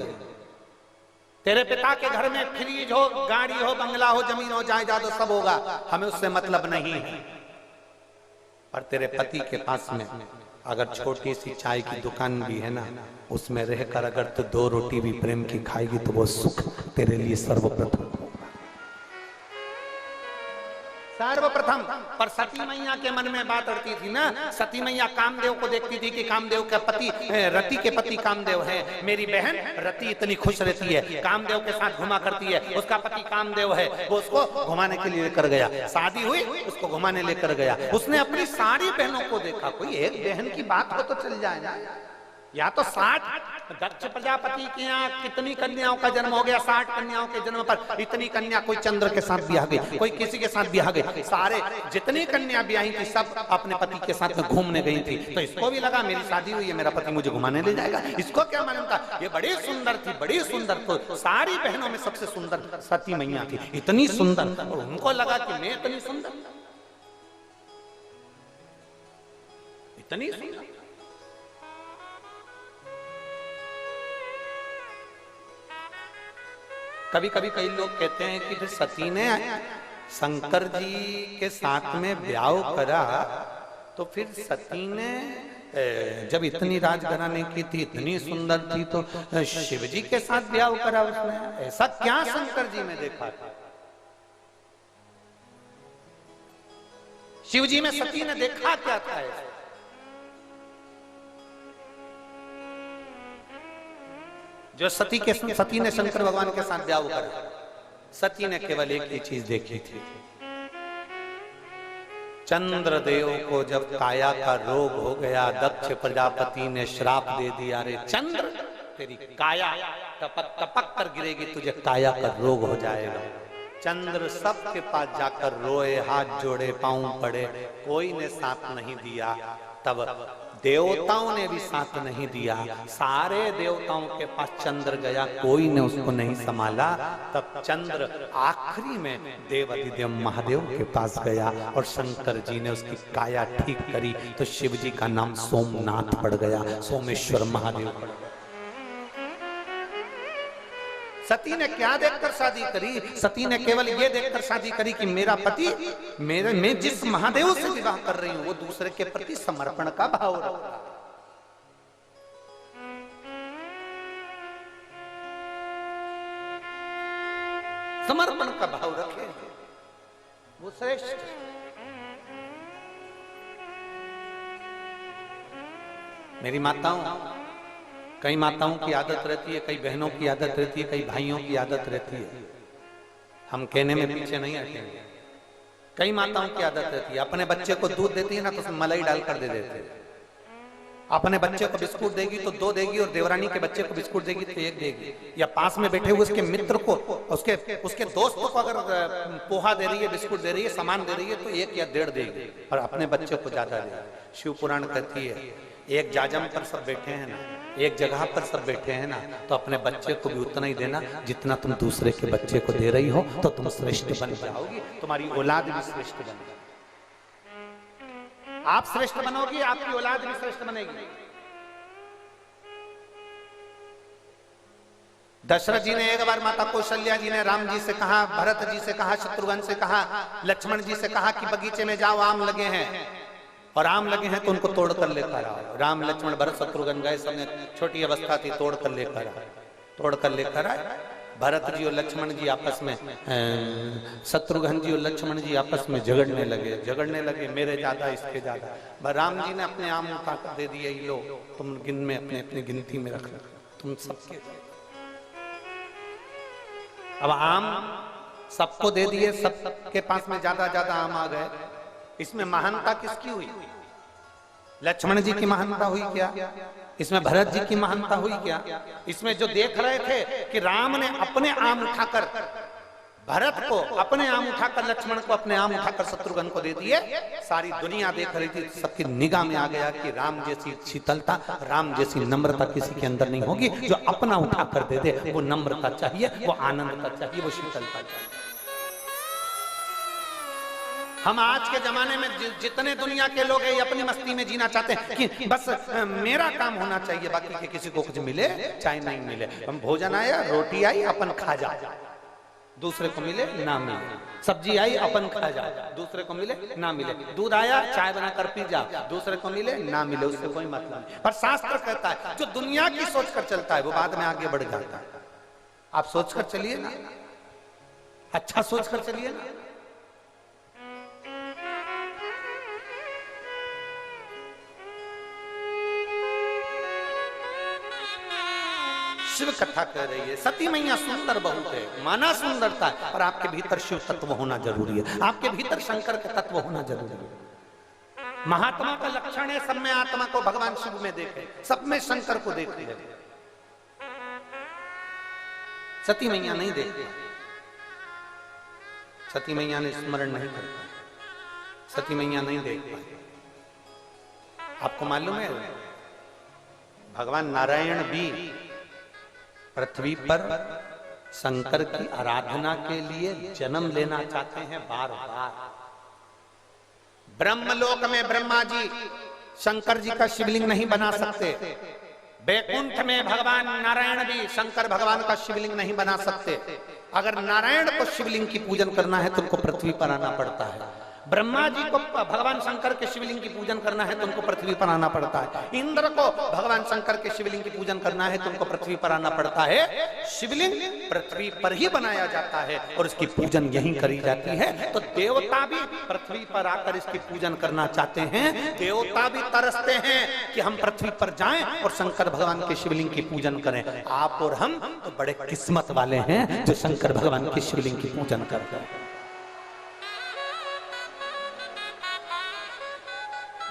तेरे पिता के घर में फ्रिज हो, गाड़ी हो, बंगला हो, जमीन हो, जायदाद हो, सब होगा, हमें उससे मतलब नहीं है। पर तेरे पति के पास में अगर छोटी सी चाय की दुकान भी है ना, उसमें रहकर अगर तो 2 रोटी भी प्रेम की खाएगी तो वो सुख तेरे लिए सर्वप्रथम। पर सती मैया के मन में बात अड़ती थी ना। सती मैया कामदेव को देखती थी कि कामदेव का पति, रति के पति कामदेव है। मेरी बहन रति इतनी खुश रहती है, कामदेव के साथ घुमा करती है, उसका पति कामदेव है, वो उसको घुमाने के लिए लेकर गया। शादी हुई, उसको घुमाने लेकर गया। उसने अपनी सारी बहनों को देखा, कोई एक बहन की बात हो तो चल जाए ना। या तो 60 दक्ष प्रजापति के यहाँ कितनी कन्याओं का जन्म हो गया, 60 कन्याओं के जन्म पर इतनी कन्या, कोई चंद्र के साथ ब्याह गई, कोई किसी के साथ ब्याह गई। सारे जितनी कन्या ब्याही थी सब अपने पति के साथ में घूमने गई थी। तो इसको भी लगा मेरी शादी हुई है, मेरा पति मुझे घुमाने ले जाएगा। इसको क्या मालूम था ये बड़ी सुंदर थी, बड़ी सुंदर। तो सारी बहनों में सबसे सुंदर सती मैया थी, इतनी सुंदर। और उनको लगा कि मैं इतनी सुंदर, इतनी सुंदर। कभी कभी कई लोग कहते हैं कि सती ने शंकर जी के साथ में ब्याह करा, तो फिर सती ने जब इतनी राजघराने की थी, इतनी सुंदर थी, तो शिव जी के साथ ब्याह करा उसने। ऐसा क्या शंकर जी में देखा था? शिव जी में सती ने देखा क्या था ऐसा? जो सती ने शंकर भगवान के साथ ब्याह करा, सती ने केवल एक ही चीज देखी थी। चंद्रदेव को जब काया का रोग हो गया, दक्ष प्रजापति ने श्राप दे दिया, अरे चंद्र तेरी काया टपक टपक कर गिरेगी, तुझे काया का रोग हो जाएगा। चंद्र सबके पास जाकर रोए, हाथ जोड़े, पांव पड़े, कोई ने साथ नहीं दिया। तब देवताओं ने भी साथ नहीं दिया। सारे देवताओं के पास चंद्र गया, कोई ने उसको नहीं संभाला। तब चंद्र आखिरी में देवाधिदेव महादेव के पास गया और शंकर जी ने उसकी काया ठीक करी, तो शिव जी का नाम सोमनाथ पड़ गया, सोमेश्वर महादेव पड़ गया। सती ने क्या देखकर शादी करी? सती ने केवल ये देखकर शादी करी कि मेरा पति, मैं जिस महादेव से विवाह कर रही हूं वो दूसरे के प्रति समर्पण का भाव रखता है। समर्पण का भाव रखे, वो श्रेष्ठ। मेरी माताओं, कई माताओं की आदत रहती है, कई बहनों की आदत रहती है, कई भाइयों की आदत रहती है, हम कहने में पीछे नहीं हटेंगे। कई माताओं की आदत रहती है, अपने बच्चे को दूध देती है ना तो उसमें मलाई डालकर दे देते हैं। अपने बच्चे को बिस्कुट देगी तो 2 देगी, और देवरानी के बच्चे को बिस्कुट देगी तो 1 देगी। या पास में बैठे हुए उसके मित्र को, उसके दोस्त को अगर पोहा दे रही है, बिस्कुट दे रही है, सामान दे रही है तो 1 या 1.5 देगी, और अपने बच्चे को ज्यादा देगी। शिव पुराण कहती है, एक जाजम पर सब बैठे हैं ना, एक जगह पर सब बैठे हैं ना, तो अपने बच्चे को भी उतना ही देना जितना तुम दूसरे के बच्चे को दे रही हो, तो तुम श्रेष्ठ बन जाओगी, तुम्हारी औलाद भी श्रेष्ठ बनेगी। आप श्रेष्ठ बनोगी, आपकी औलाद भी श्रेष्ठ बनेगी। दशरथ जी ने एक बार माता कौशल्या जी ने राम जी से कहा, भरत जी से कहा, शत्रुघ्न से कहा, लक्ष्मण जी से कहा कि बगीचे में जाओ, आम लगे हैं, और आम लगे हैं तो उनको तोड़ कर लेकर आओ। राम लक्ष्मण भरत शत्रुघ्न गए, समय छोटी अवस्था थी, तोड़ कर लेकर आए। भरत जी और लक्ष्मण जी आपस में, शत्रुघ्न जी और लक्ष्मण जी आपस में झगड़ने लगे, मेरे ज्यादा इसके ज्यादा। राम जी ने अपने आम उठा कर दे दिए, लो तुम गिन में अपने गिनती में रख लो, तुम सबके। अब आम सबको दे दिए, सबके पास में ज्यादा आम आ गए। इसमें महानता किसकी हुई? लक्ष्मण जी की महानता हुई क्या? इसमें भरत जी की महानता हुई क्या? इसमें जो देख रहे थे कि राम ने अपने आम उठाकर भरत को, अपने आम उठाकर लक्ष्मण को, अपने आम उठाकर शत्रुघ्न को दे दिए, सारी दुनिया देख रही थी। सबकी निगाह में आ गया कि राम जैसी शीतलता, राम जैसी नम्रता किसी के अंदर नहीं होगी। जो अपना उठाकर दे दे, वो नम्रता चाहिए, वो आनंदता चाहिए, वो शीतलता चाहिए। हम आज के जमाने में जितने दुनिया के लोग हैं, अपनी मस्ती में जीना चाहते हैं कि बस मेरा काम होना चाहिए, बाकी के किसी को कुछ मिले चाहे नहीं मिले। हम भोजन आया, रोटी आई, अपन खा जा, दूसरे को मिले ना मिले, सब्जी आई अपन खा जा, दूसरे को मिले ना मिले, दूध आया चाय बनाकर पी जा, दूसरे को मिले ना मिले, उससे कोई मतलब नहीं। पर शास्त्र कहता है जो दुनिया की सोचकर चलता है वो बाद में आगे बढ़ जाता है। आप सोचकर चलिए ना, अच्छा सोचकर चलिए ना। शिव कथा कह रही है, सती मैया सुंदर बहुत है, माना सुंदरता है, पर आपके भीतर शिव तत्व होना जरूरी है, आपके भीतर शंकर का तत्व होना जरूरी है। महात्मा का लक्षण है सब में आत्मा को भगवान शिव में देखे, सब में शंकर को देखते हैं। सती मैया नहीं देखती, सती मैया ने स्मरण नहीं करता, सती मैया नहीं देख पाई। आपको मालूम है भगवान नारायण भी पृथ्वी पर शंकर की आराधना के लिए जन्म लेना चाहते हैं बार बार। ब्रह्मलोक में ब्रह्मा जी शंकर जी का शिवलिंग नहीं बना सकते, बैकुंठ में भगवान नारायण भी शंकर भगवान का शिवलिंग नहीं बना सकते। अगर नारायण को शिवलिंग की पूजन करना है तो उनको पृथ्वी पर आना पड़ता है। ब्रह्मा जी को भगवान शंकर के शिवलिंग की पूजन करना है तो उनको पृथ्वी पर आना पड़ता है। इंद्र को भगवान शंकर के शिवलिंग की पूजन करना है तो उनको पृथ्वी पर आना पड़ता है। शिवलिंग पृथ्वी पर ही बनाया जाता है और इसकी पूजन यहीं करी जाती है। तो देवता भी पृथ्वी पर आकर इसकी पूजन करना चाहते हैं। देवता भी तरसते हैं कि हम पृथ्वी पर जाएं और शंकर भगवान के शिवलिंग की पूजन करें। आप और हम तो बड़े किस्मत वाले हैं जो शंकर भगवान के शिवलिंग की पूजन करते हैं।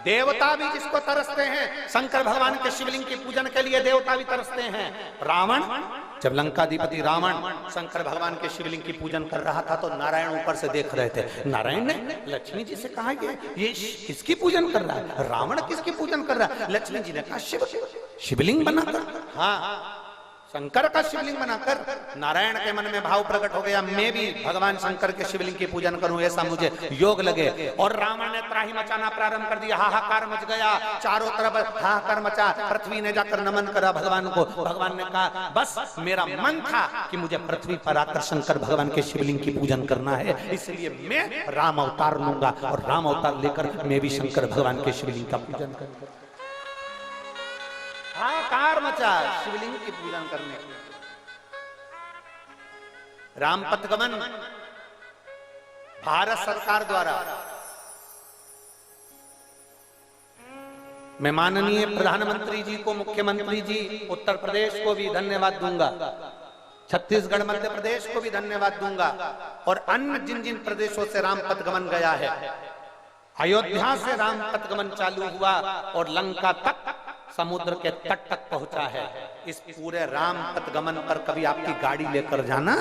देवता भी जिसको तरसते हैं, शंकर भगवान के शिवलिंग की पूजन के लिए देवता भी तरसते हैं। रावण, जब लंकाधिपति रावण शंकर भगवान के शिवलिंग की पूजन कर रहा था तो नारायण ऊपर से देख रहे थे। नारायण ने लक्ष्मी जी से कहा कि ये किसकी पूजन कर रहा है, रावण किसकी पूजन कर रहा है। लक्ष्मी जी ने कहा शिवलिंग बनाकर, हाँ शंकर का शिवलिंग बनाकर। नारायण के मन में भाव प्रकट हो गया, मैं भी भगवान शंकर के शिवलिंग की पूजन करूं, ऐसा मुझे योग लगे। और रावण ने त्राही मचाना प्रारंभ कर दिया, हाहाकार मच गया, चारों तरफ हाहाकार मचा। पृथ्वी ने जाकर नमन करा भगवान को। भगवान ने कहा बस मेरा मन था कि मुझे पृथ्वी पर आकर शंकर भगवान के शिवलिंग की पूजन करना है, इसलिए मैं राम अवतार लूंगा और राम अवतार लेकर मैं भी शंकर भगवान के शिवलिंग का पूजन करूंगा। हाहाकार मचा शिवलिंग की पूजन करने की। रामपथगमन भारत सरकार द्वारा मैं माननीय प्रधानमंत्री जी को, मुख्यमंत्री जी उत्तर प्रदेश को भी धन्यवाद दूंगा, छत्तीसगढ़ मध्य प्रदेश को भी धन्यवाद दूंगा, और अन्य जिन जिन प्रदेशों से राम पथगमन गया है, अयोध्या से राम पथगमन चालू हुआ और लंका तक समुद्र के तट तक पहुंचा है। इस पूरे राम पथगमन पर कभी आपकी गाड़ी लेकर जाना,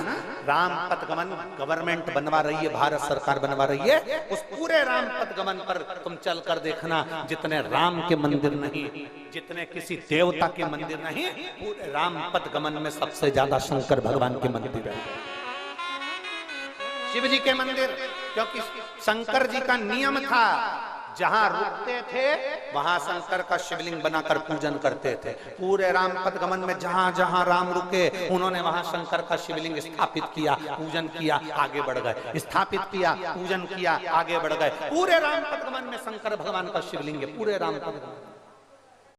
राम पथगमन गवर्नमेंट बनवा रही है, भारत सरकार बनवा रही है, उस पूरे राम पथगमन पर तुम चलकर देखना, जितने राम के मंदिर नहीं, जितने किसी देवता के मंदिर नहीं, पूरे राम पथगमन में सबसे ज्यादा शंकर भगवान के मंदिर है, शिव जी के मंदिर। क्योंकि शंकर जी का नियम था, जहां रुकते थे वहां शंकर का शिवलिंग बनाकर पूजन करते थे। पूरे राम पथगमन में जहां जहां राम रुके उन्होंने वहां शंकर का शिवलिंग स्थापित किया, पूजन किया, आगे बढ़ गए, स्थापित किया, पूजन किया, आगे बढ़ गए। पूरे राम पथगमन में शंकर भगवान का शिवलिंग है, पूरे राम पथगमन।